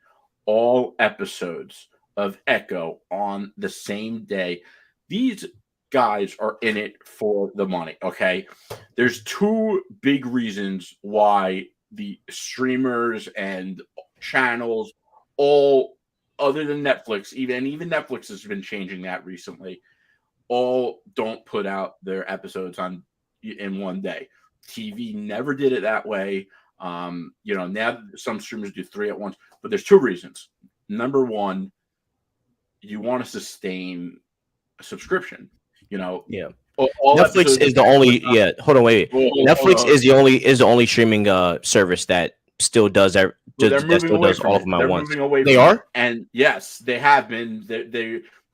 all episodes of Echo on the same day, these guys are in it for the money, okay? There's two big reasons why the streamers and channels, all other than Netflix, even Netflix has been changing that recently, all don't put out their episodes in one day. TV never did it that way. Now some streamers do 3 at once, but there's 2 reasons. Number one, you want to sustain a subscription. Yeah. All Netflix is the only. Yeah, hold on, wait. Netflix is the only streaming service that still does that. That still does all of them at once. They are, and yes, they have been.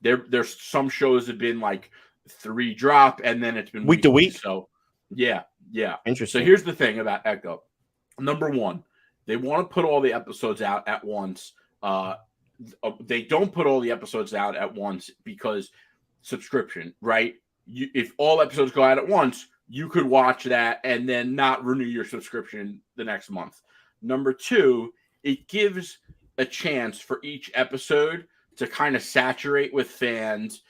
There's some shows have been like 3 drop, and then it's been week to week. So yeah. Interesting. So here's the thing about Echo. Number one, they want to put all the episodes out at once. They don't put all the episodes out at once because subscription, right? If all episodes go out at once, you could watch that and then not renew your subscription the next month. Number 2, it gives a chance for each episode to kind of saturate with fans,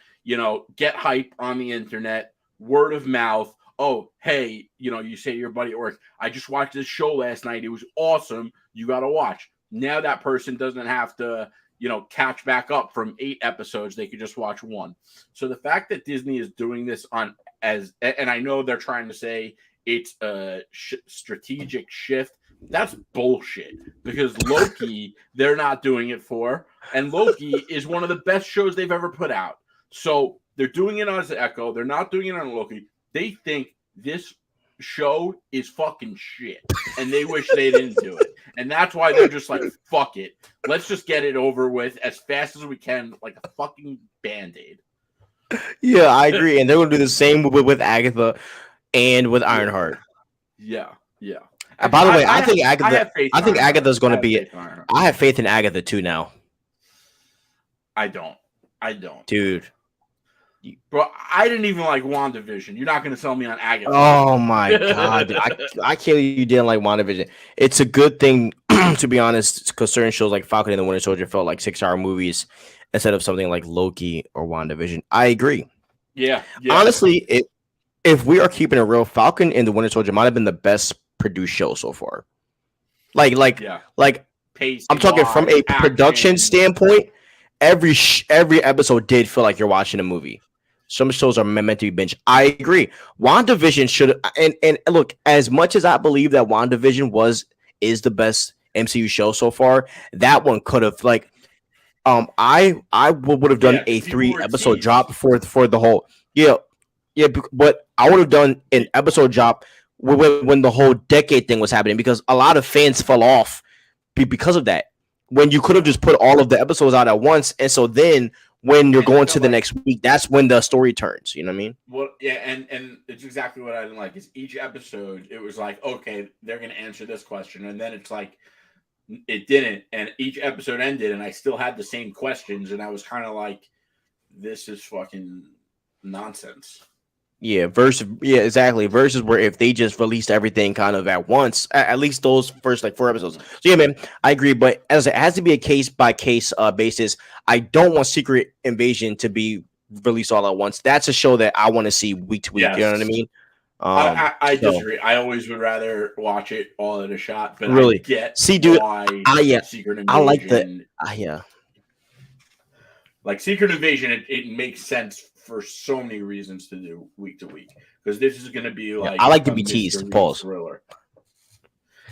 get hype on the internet, word of mouth. Oh, hey, you say to your buddy at work, I just watched this show last night. It was awesome. You got to watch. Now that person doesn't have to, catch back up from 8 episodes. They could just watch 1. So the fact that Disney is doing this and I know they're trying to say it's a strategic shift. That's bullshit because Loki, they're not doing it for. And Loki is one of the best shows they've ever put out. So they're doing it on Echo. They're not doing it on Loki. They think this show is fucking shit, and they wish they didn't do it. And that's why they're just like, fuck it. Let's just get it over with as fast as we can, like a fucking Band-Aid. Yeah, I agree. And they're going to do the same with Agatha and with Ironheart. Yeah. By the way, I think Agatha's going to be. I have faith in Agatha too now. I don't. Dude. Bro, I didn't even like WandaVision. You're not going to sell me on Agatha. Oh, my God. I can't believe you didn't like WandaVision. It's a good thing, to be honest, because certain shows like Falcon and the Winter Soldier felt like 6-hour movies instead of something like Loki or WandaVision. I agree. Yeah. Honestly, if we are keeping it real, Falcon and the Winter Soldier might have been the best produced show so far. Like Pacing, I'm talking from a production standpoint. Every episode did feel like you're watching a movie. Some shows are meant to be binge. I agree. WandaVision should and look, as much as I believe that WandaVision is the best MCU show so far, that one could have I would have done a 3-episode drop for the whole but I would have done an episode drop when the whole decade thing was happening because a lot of fans fell off because of that. When you could have just put all of the episodes out at once, and so then when you're going to the next week, that's when the story turns. You know what I mean? Well, yeah, and it's exactly what I didn't like. Is each episode, it was like, okay, they're going to answer this question, and then it's like, it didn't, and each episode ended, and I still had the same questions, and I was kind of like, this is fucking nonsense. Yeah, exactly. Versus where if they just released everything kind of at once, at least those first 4 episodes. So yeah, man, I agree. But as it has to be a case by case basis, I don't want Secret Invasion to be released all at once. That's a show that I want to see week to week. Yes. You know what I mean? I disagree. I always would rather watch it all at a shot. But really, I get why Secret Invasion. I like that. Like Secret Invasion, it makes sense for so many reasons to do week to week because this is going to be like I like to be teased. Pause.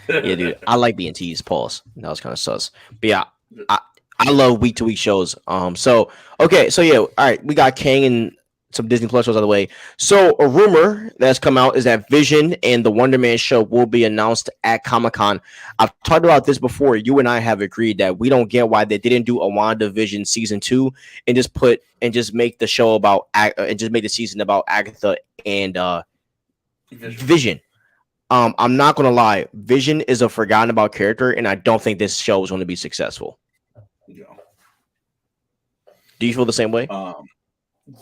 Yeah, dude, I like being teased. Pause. That was kind of sus. But yeah, I love week to week shows. So yeah, all right, we got Kang and some Disney Plus shows out of the way. So a rumor that's come out is that Vision and the Wonder Man show will be announced at Comic-Con. I've talked about this before. You and I have agreed that we don't get why they didn't do a WandaVision season 2 and just make the show about and just make the season about Agatha and Vision. I'm not gonna lie, Vision is a forgotten about character, and I don't think this show is going to be successful. Yeah. Do you feel the same way?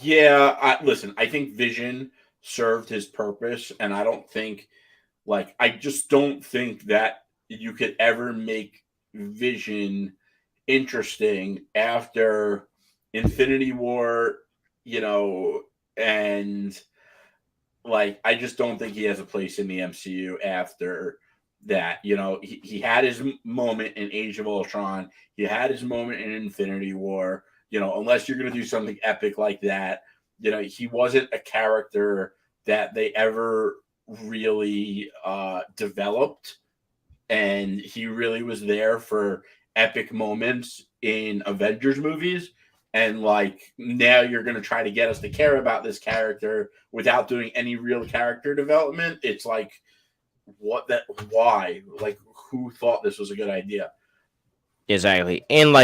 Yeah. Listen, I think Vision served his purpose, and I just don't think that you could ever make Vision interesting after Infinity War, and I just don't think he has a place in the MCU after that. He had his moment in Age of Ultron. He had his moment in Infinity War. Unless you're going to do something epic like that, he wasn't a character that they ever really developed. And he really was there for epic moments in Avengers movies. And now you're going to try to get us to care about this character without doing any real character development. It's why? Who thought this was a good idea? Exactly. And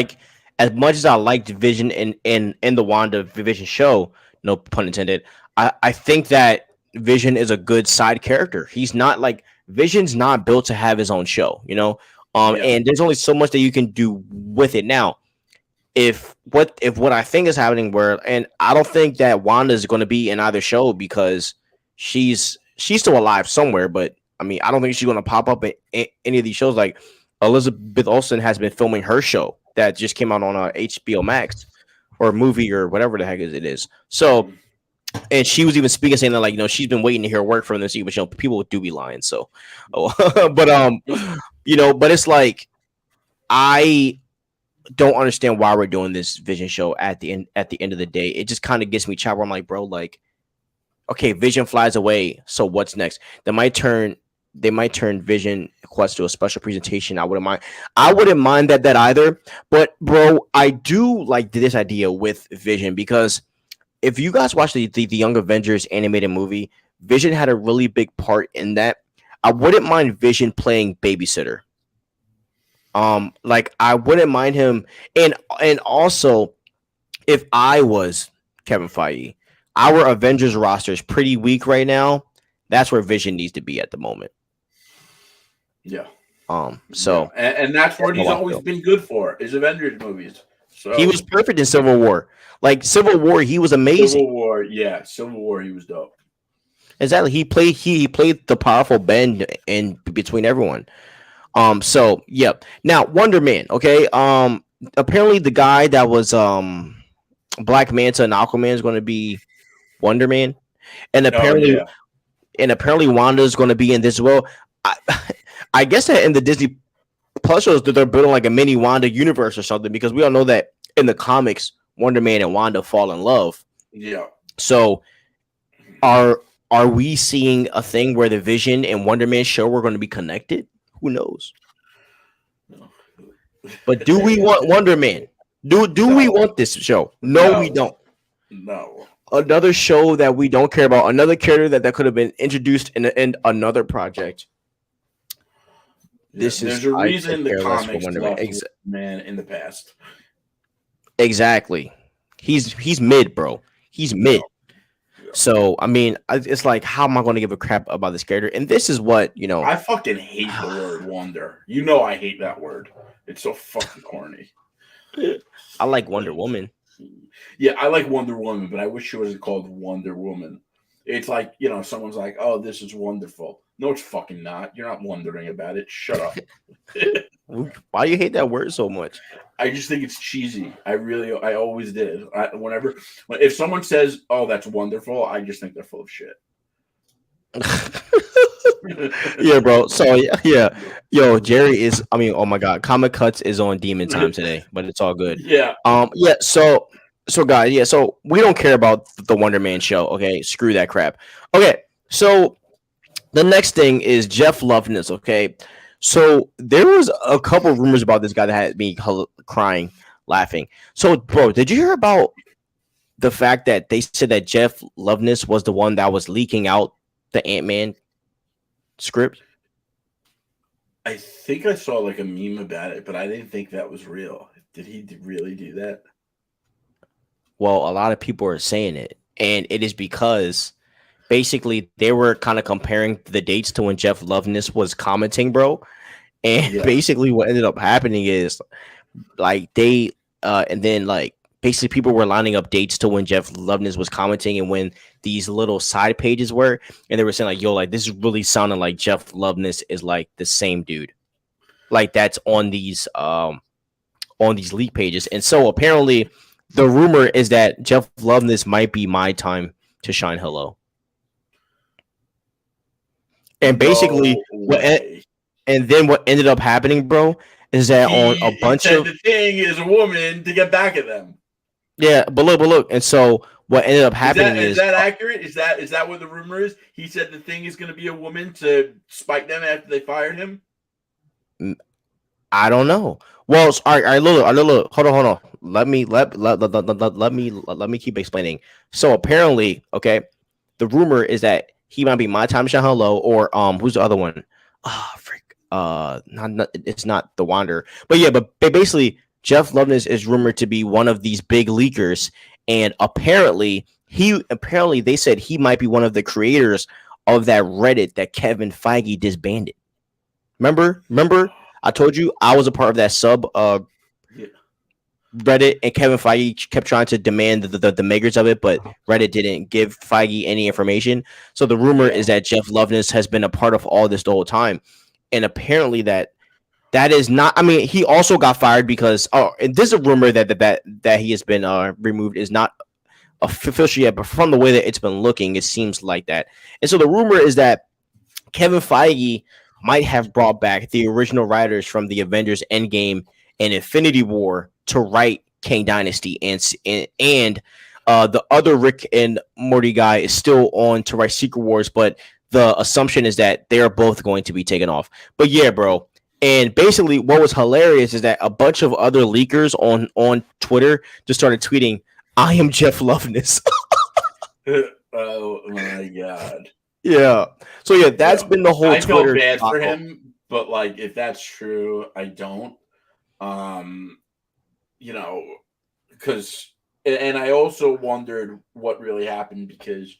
as much as I liked Vision in the WandaVision show, no pun intended, I think that Vision is a good side character. He's not Vision's not built to have his own show, and there's only so much that you can do with it. Now, if what I think is happening and I don't think that Wanda is going to be in either show because she's still alive somewhere, but I mean, I don't think she's going to pop up in any of these shows. Like Elizabeth Olsen has been filming her show that just came out on HBO Max or movie or whatever the heck it is. So, and she was even speaking saying that she's been waiting to hear work from this, but people do be lying. So, but it's I don't understand why we're doing this Vision show at the end of the day. It just kind of gets me chopper. I'm like, bro, okay, Vision flies away. So what's next? They might turn Vision Quest to a special presentation. I wouldn't mind that either. But bro, I do like this idea with Vision because if you guys watch the Young Avengers animated movie, Vision had a really big part in that. I wouldn't mind Vision playing babysitter. I wouldn't mind him, and also if I was Kevin Feige, our Avengers roster is pretty weak right now. That's where Vision needs to be at the moment. Yeah. So and that's what he's always been good for is Avengers movies. So he was perfect in Civil War. Civil War, he was amazing. Civil War, he was dope. Exactly. He played the powerful bend in between everyone. So yeah. Now Wonder Man. Okay. Apparently the guy that was Black Manta and Aquaman is going to be Wonder Man, and apparently Wanda is going to be in this as well. I guess that in the Disney Plus shows that they're building a mini Wanda universe or something because we all know that in the comics Wonder Man and Wanda fall in love. Yeah. So are we seeing a thing where the Vision and Wonder Man show are going to be connected? Who knows? No. But do we want Wonder Man? Do we want this show? No, we don't. No. Another show that we don't care about. Another character that could have been introduced in another project. There's a reason the comics left Man in the past. Exactly. He's mid, bro. He's mid. So, I mean, it's how am I going to give a crap about this character? And this is what, I fucking hate the word wonder. I hate that word. It's so fucking corny. I like Wonder Woman. Yeah, I like Wonder Woman, but I wish she wasn't called Wonder Woman. It's someone's like, oh, this is wonderful. No, it's fucking not. You're not wondering about it. Shut up. Why do you hate that word so much? I just think it's cheesy. I always did. If someone says, "Oh, that's wonderful," I just think they're full of shit. Yeah, bro. So yeah, yo, Jerry is. I mean, oh my God, Comic Cuts is on demon time today, but it's all good. Yeah. Yeah. So guys, yeah. So we don't care about the Wonder Man show. Okay, screw that crap. Okay, so the next thing is Jeff Loveness. Okay. So there was a couple of rumors about this guy that had me crying, laughing. So, bro, did you hear about the fact that they said that Jeff Loveness was the one that was leaking out the Ant-Man script? I think I saw like a meme about it, but I didn't think that was real. Did he really do that? Well, a lot of people are saying it, and it is because basically they were kind of comparing the dates to when Jeff Loveness was commenting, bro. And basically what ended up happening is like they and then like basically people were lining up dates to when Jeff Loveness was commenting and when these little side pages were, and they were saying like, yo, like this is really sounding like Jeff Loveness is like the same dude. Like that's on these leak pages. And so apparently the rumor is that Jeff Loveness might be My Time to Shine Hello. And basically and then what ended up happening, bro, is that on a bunch of the thing is a woman to get back at them. Yeah, but look. And so what ended up happening is that accurate? Is that what the rumor is? He said the thing is going to be a woman to spike them after they fired him. I don't know. Well, all right, look. Hold on. Let me keep explaining. So apparently, okay, the rumor is that he might be My Time to Shine Hello, or who's the other one? It's not the Wanderer, but yeah, but basically Jeff Loveness is rumored to be one of these big leakers, and apparently they said he might be one of the creators of that Reddit that Kevin Feige disbanded. Remember? I told you I was a part of that sub Reddit, and Kevin Feige kept trying to demand the makers of it, but Reddit didn't give Feige any information. So the rumor is that Jeff Loveness has been a part of all this the whole time. And apparently that is not. I mean, he also got fired because and this is a rumor that he has been removed is not official yet, but from the way that it's been looking, it seems like that. And so the rumor is that Kevin Feige might have brought back the original writers from the Avengers Endgame and Infinity War to write Kang Dynasty, and the other Rick and Morty guy is still on to write Secret Wars, but the assumption is that they are both going to be taken off. But yeah, bro. And basically what was hilarious is that a bunch of other leakers on Twitter just started tweeting, I am Jeff Loveness. Oh my God. Yeah. So yeah, that's been the whole Twitter. I feel bad for him, but like if that's true, I don't. Because and I also wondered what really happened because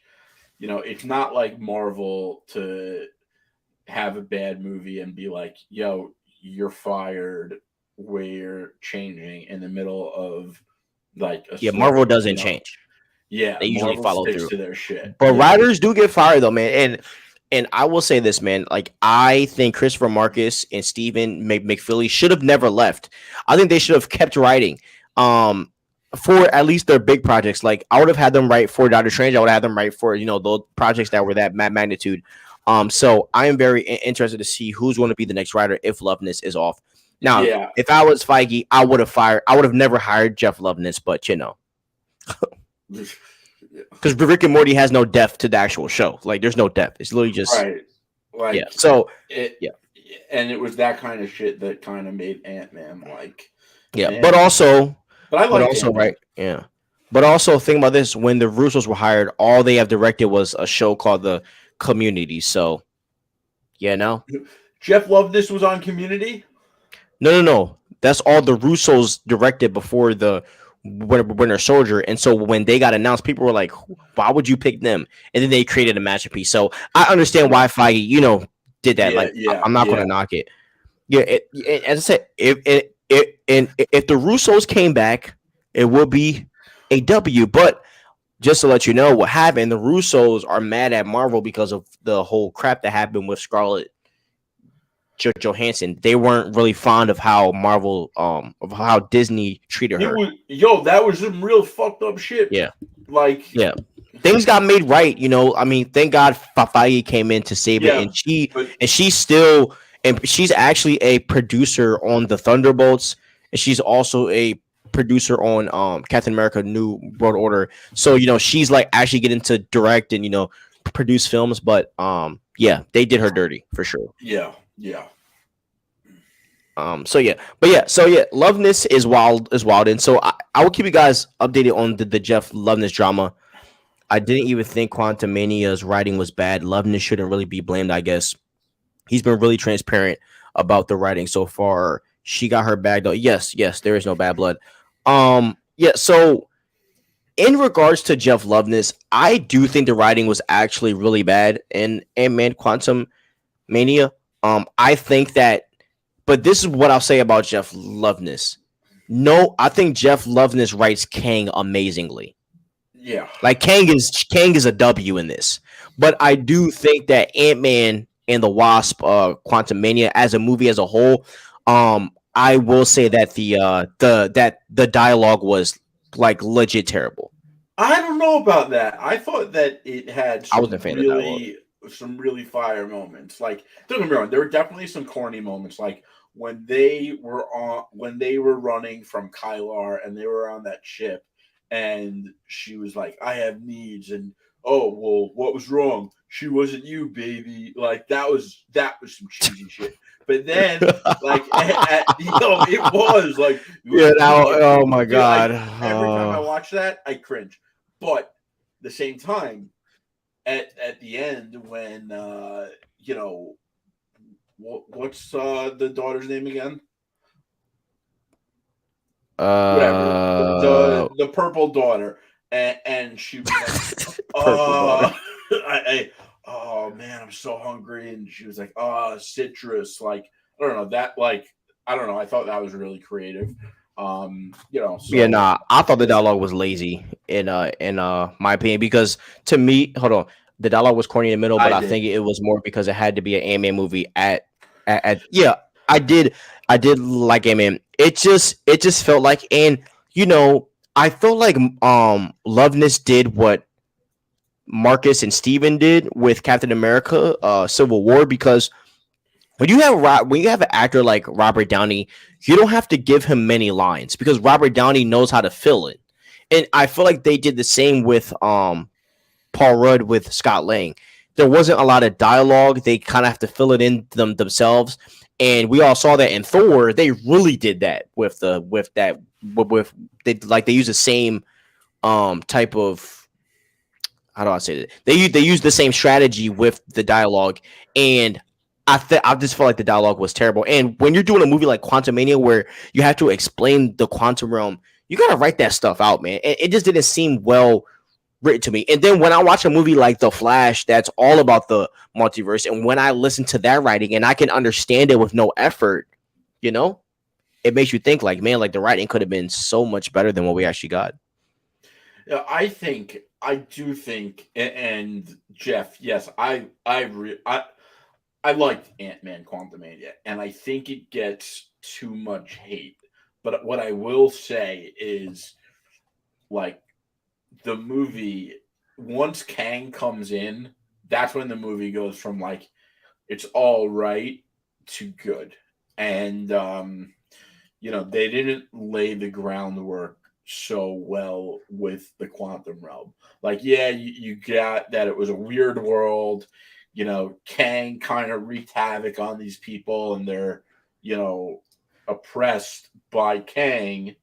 it's not like Marvel to have a bad movie and be like, yo, you're fired, we're changing in the middle of like a story. Marvel doesn't change. Yeah, they usually follow through to their shit. But writers do get fired though, man. And I will say this, man. Like I think Christopher Marcus and Stephen McFeely should have never left. I think they should have kept writing. For at least their big projects. Like I would have had them write for Doctor Strange. I would have had them write for those projects that were that magnitude. So I am very interested to see who's going to be the next writer if Loveness is off. Now, if I was Feige, I would have never hired Jeff Loveness, but because Rick and Morty has no depth to the actual show. Like there's no depth. It's literally just right. Like So and it was that kind of shit that kind of made Ant-Man like but also Ant-Man. right. Yeah. But also think about this: when the Russos were hired, all they have directed was a show called The Community. So, Jeff Loveness was on Community. No. That's all the Russos directed before the Winter Soldier. And so when they got announced, people were like, "Why would you pick them?" And then they created a masterpiece. So I understand why Feige, did that. I'm not going to knock it. Yeah, as I said, if the Russos came back, it would be a W. But just to let you know what happened, the Russos are mad at Marvel because of the whole crap that happened with Scarlett Johansson. They weren't really fond of how Marvel, of how Disney treated her. That was some real fucked up shit. Yeah. Things got made right. I mean, thank God Feige came in to save it, and she's actually a producer on the Thunderbolts, and she's also a producer on Captain America: New World Order. So she's like actually getting to direct and produce films. But they did her dirty for sure. Yeah. Loveness is wild, and so I will keep you guys updated on the Jeff Loveness drama. I didn't even think Quantum Mania's writing was bad. Loveness shouldn't really be blamed, I guess. He's been really transparent about the writing so far. She got her bag though. Yes, there is no bad blood. So in regards to Jeff Loveness, I do think the writing was actually really bad in Ant-Man Quantum Mania. I think that, but this is what I'll say about Jeff Loveness. No, I think Jeff Loveness writes Kang amazingly. Yeah, like Kang is a W in this, but I do think that Ant-Man and the Wasp, Quantum Mania as a movie as a whole, I will say that the dialogue was like legit terrible. I don't know about that. I thought that it had I wasn't a fan of dialogue. some really fire moments. Like, don't get me wrong, there were definitely some corny moments, like when they were running from Kylar and they were on that ship, and she was like, "I have needs," and oh well, what was wrong? She wasn't you, baby. Like that was some cheesy shit. But then, like, it was like, oh my god! Every time I watch that, I cringe. But at the same time, at the end, when what's the daughter's name again? Whatever, the purple daughter, and she was like, oh man, I'm so hungry, and she was like, citrus, like I don't know that, like I don't know, I thought that was really creative. I thought the dialogue was lazy in my opinion, because to me, hold on, the dialogue was corny in the middle, but I think it was more because it had to be an Ant-Man movie I did like Ant-Man. It just felt like, and I felt like Loveness did what Marcus and Steven did with Captain America Civil War, because when you have an actor like Robert Downey, you don't have to give him many lines because Robert Downey knows how to fill it. And I feel like they did the same with Paul Rudd with Scott Lang. There wasn't a lot of dialogue. They kind of have to fill it in themselves. And we all saw that in Thor. They really did that they use the same type of, how do I say that? They use the same strategy with the dialogue, and I just felt like the dialogue was terrible. And when you're doing a movie like Quantum Mania, where you have to explain the quantum realm, you gotta write that stuff out, man. It just didn't seem well written to me. And then when I watch a movie like The Flash, that's all about the multiverse, and when I listen to that writing and I can understand it with no effort, it makes you think like, man, like the writing could have been so much better than what we actually got. Yeah, I do think, and Jeff, yes, I liked Ant-Man Quantumania, and I think it gets too much hate. But what I will say is, like, the movie, once Kang comes in, that's when the movie goes from, like, it's all right to good. And, they didn't lay the groundwork so well with the quantum realm. Like, yeah, you got that it was a weird world. Kang kind of wreaked havoc on these people, and they're, oppressed by Kang.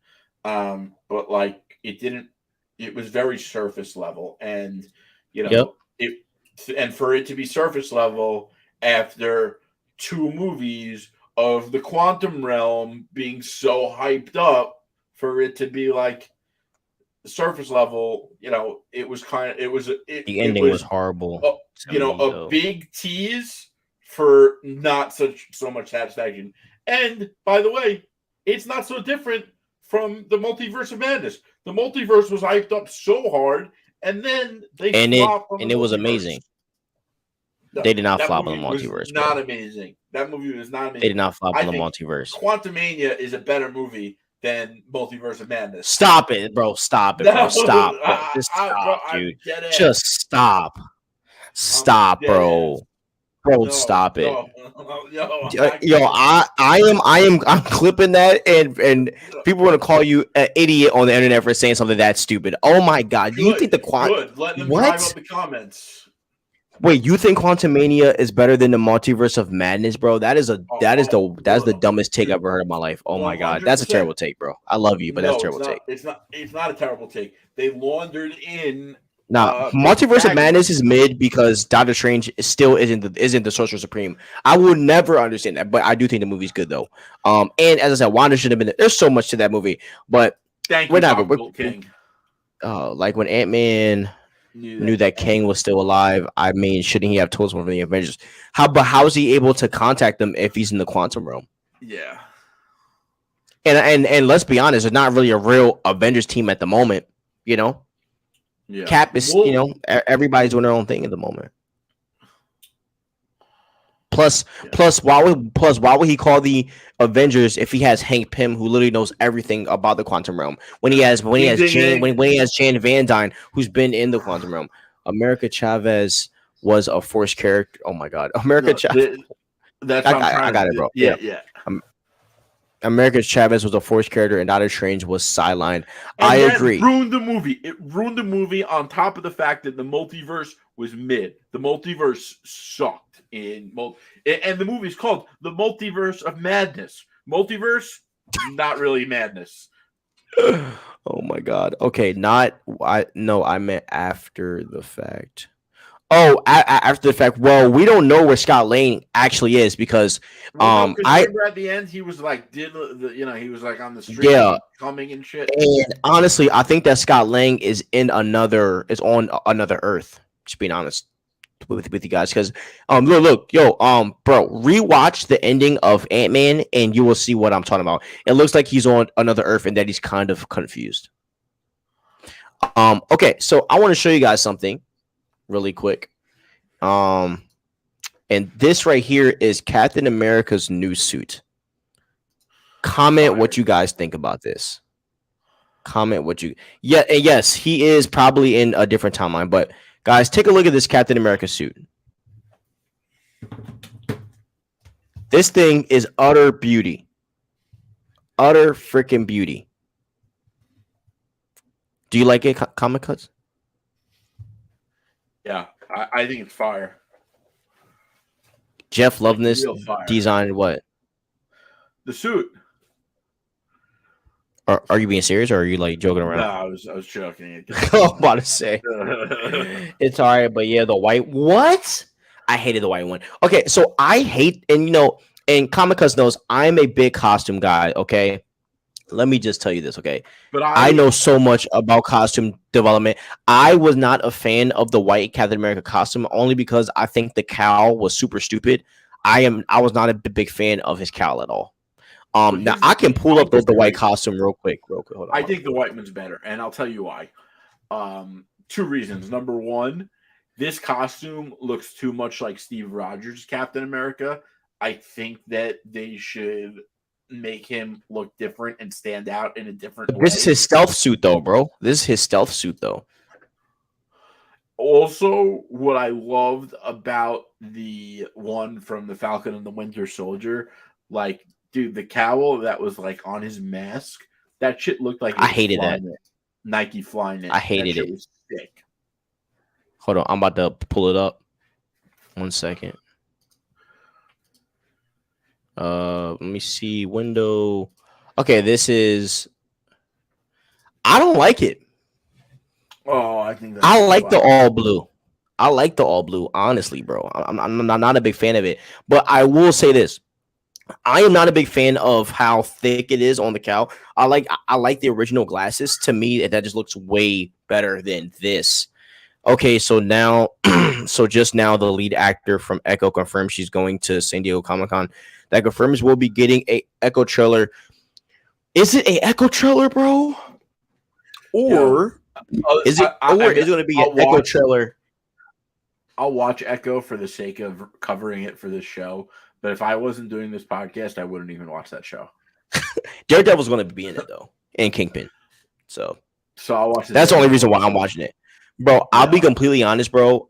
But like it was very surface level, and and for it to be surface level after 2 movies of the quantum realm being so hyped up, for it to be like surface level, it was the ending was horrible. A big tease for not so much satisfaction. And by the way, it's not so different from the Multiverse of Madness. The multiverse was hyped up so hard, and then it was amazing. No, they did not flop on the multiverse. Not amazing. That movie was not amazing. They did not flop on the multiverse. Quantumania is a better movie than Multiverse of Madness. Stop it, bro. Stop it, bro. Stop. Bro. Just stop, dude. Just stop. Stop, bro. Bro, stop it. I'm clipping that, and people are gonna call you an idiot on the internet for saying something that stupid. Oh my god. Do you think the Good. Let them drive up the comments. Wait, you think Quantumania is better than the Multiverse of Madness, bro? That's the dumbest take I've ever heard in my life. Oh my god, that's a 100%. terrible take, bro. I love you, but that's a No, it's terrible not. take. It's not a terrible take. They laundered in. Now, Multiverse of Madness is mid because Doctor Strange still isn't the Sorcerer Supreme. I will never understand that, but I do think the movie's good though. And as I said, Wanda should have been. There's so much to that movie, but Thank we're you, not. King. Like when Ant-Man knew that Kang was still alive. I mean, shouldn't he have told someone from the Avengers? How is he able to contact them if he's in the quantum realm? Yeah. And let's be honest, there's not really a real Avengers team at the moment. You know, yeah. Cap is everybody's doing their own thing at the moment. Plus, why would he call the Avengers if he has Hank Pym, who literally knows everything about the quantum realm? When he has Jan Van Dyne, who's been in the quantum realm. America Chavez was a forced character. Oh my god, Chavez. I got it, bro. Yeah. America Chavez was a forced character, and Doctor Strange was sidelined. I agree. Ruined the movie. It ruined the movie. On top of the fact that the multiverse was mid. The multiverse sucked and the movie's called The Multiverse of Madness. Multiverse, not really madness. Oh my god. Okay, I meant after the fact. Oh, after the fact. Well, we don't know where Scott Lang actually is because remember at the end he was like he was like on the street coming and shit. And honestly, I think that Scott Lang is on another Earth. Just being honest with you guys, because look, bro, rewatch the ending of Ant-Man and you will see what I'm talking about. It looks like he's on another Earth and that he's kind of confused. Okay, so I want to show you guys something really quick. And this right here is Captain America's new suit. Comment what you guys think about this. Comment what you yes, he is probably in a different timeline, but guys, take a look at this Captain America suit. This thing is utter beauty. Utter freaking beauty. Do you like it, Comic Cuts? Yeah, I think it's fire. Jeff Loveness designed what? The suit. Are you being serious or are you like joking around? No, I was joking. I'm about to say it's all right, but yeah, the white. What? I hated the white one. Okay, so I hate, and Comic Cuts knows I'm a big costume guy. Okay, let me just tell you this. Okay, but I know so much about costume development. I was not a fan of the white Captain America costume only because I think the cowl was super stupid. I was not a big fan of his cowl at all. Now I can pull up the white costume real quick. Hold on. I think the white one's better, and I'll tell you why. 2 reasons. Number one, this costume looks too much like Steve Rogers' Captain America. I think that they should make him look different and stand out in a different way. This is his stealth suit, though, bro. This is his stealth suit, though. Also, what I loved about the one from the Falcon and the Winter Soldier, like, dude, the cowl that was like on his mask, that shit looked like I hated that. Nike flying it. I hated it. Was sick. Hold on, I'm about to pull it up. 1 second. Let me see. Window. Okay, this is. I don't like it. Oh, I think I like the all blue. I like the all blue, honestly, bro. I'm not a big fan of it, but I will say this. I am not a big fan of how thick it is on the cowl. I like the original glasses. To me, that just looks way better than this. Okay, so now, just now, the lead actor from Echo confirmed she's going to San Diego Comic-Con. That confirms we'll be getting a Echo trailer. Is it a Echo trailer, bro? Or is it going to be an Echo trailer? I'll watch Echo for the sake of covering it for this show. But if I wasn't doing this podcast, I wouldn't even watch that show. Daredevil's going to be in it, though, and Kingpin. So I'll watch it. That's the only reason why I'm watching it. Bro, I'll be completely honest, bro.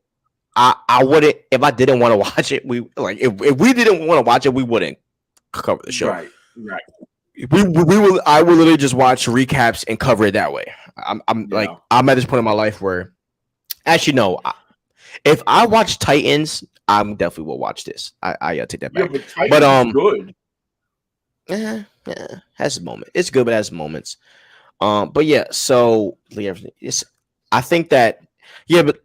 I wouldn't, if I didn't want to watch it, if we didn't want to watch it, we wouldn't cover the show. Right. I would literally just watch recaps and cover it that way. I'm at this point in my life where, actually, no. If I watch Titans, I definitely will watch this. I take that Yeah, back. but But Titans is good. has a moment. It's good, but has moments. But yeah, so it's I think that yeah, but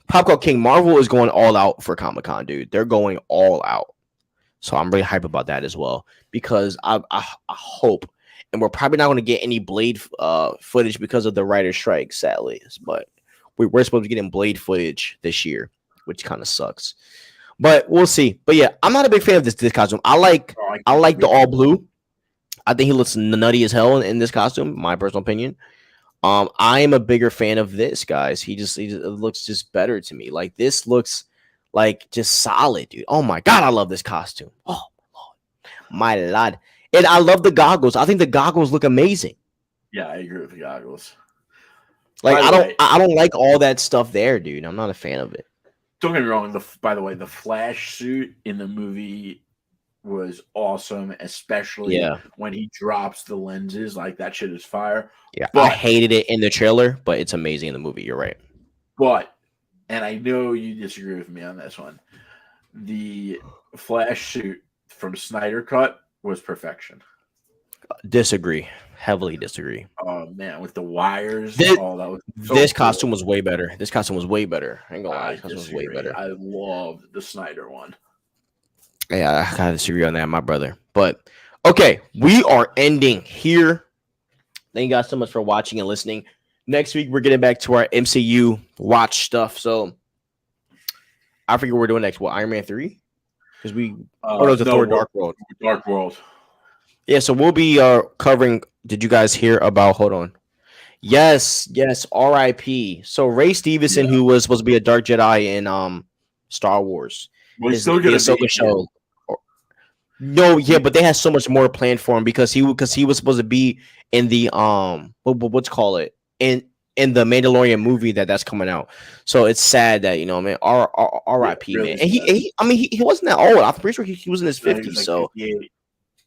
Popcorn King Marvel is going all out for Comic Con, dude. They're going all out. So I'm really hype about that as well because I hope, and we're probably not going to get any Blade footage because of the writer's strike, sadly. But we're supposed to be getting Blade footage this year, which kind of sucks. But we'll see. But yeah, I'm not a big fan of this costume. I like the all blue. I think he looks nutty as hell in this costume. My personal opinion. I am a bigger fan of this, guys. He just it looks just better to me. Like this looks like just solid, dude. Oh my god, I love this costume. Oh my lord, and I love the goggles. I think the goggles look amazing. Yeah, I agree with the goggles. Like I don't like all that stuff there, dude. I'm not a fan of it. Don't get me wrong. By the way, the Flash suit in the movie was awesome, especially when he drops the lenses. Like that shit is fire. Yeah, I hated it in the trailer, but it's amazing in the movie. You're right. But, and I know you disagree with me on this one, the Flash suit from Snyder Cut was perfection. Disagree. Heavily disagree. Oh man, with the wires. This costume was way better. This costume was way better. I ain't gonna lie. This costume was way better. I loved the Snyder one. Yeah, I gotta disagree on that, my brother. But okay, we are ending here. Thank you guys so much for watching and listening. Next week, we're getting back to our MCU watch stuff. So I forget what we're doing next. What, Iron Man 3? Because Thor Dark World. Dark World. Yeah, so we'll be covering. Did you guys hear about? Hold on. Yes, R.I.P. So Ray Stevenson, who was supposed to be a Dark Jedi in Star Wars, is still gonna be show. No, yeah, but they had so much more planned for him because he was supposed to be in the what's call it in the Mandalorian movie that's coming out. So it's sad that man, R.I.P. Really man, and he wasn't that old. I'm pretty sure he was in his 50s. Like so 58.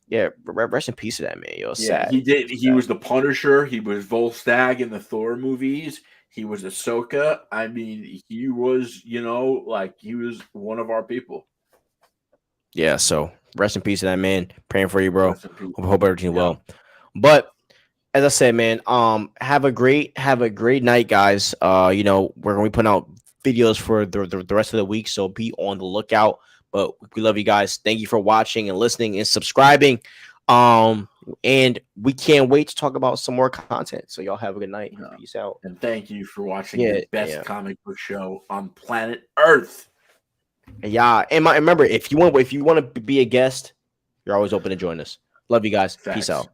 Yeah, rest in peace to that man. Yo, sad. He did. He was the Punisher. He was Volstagg in the Thor movies. He was Ahsoka. I mean, he was he was one of our people. Yeah, so rest in peace to that man. Praying for you, bro. Hope everything's well. But as I said, man, have a great night, guys. We're gonna be putting out videos for the rest of the week, so be on the lookout. But we love you guys. Thank you for watching and listening and subscribing. And we can't wait to talk about some more content. So y'all have a good night. Peace out. And thank you for watching the best comic book show on planet Earth. Yeah, and remember, if you want to be a guest, you're always open to join us. Love you guys. Facts. Peace out.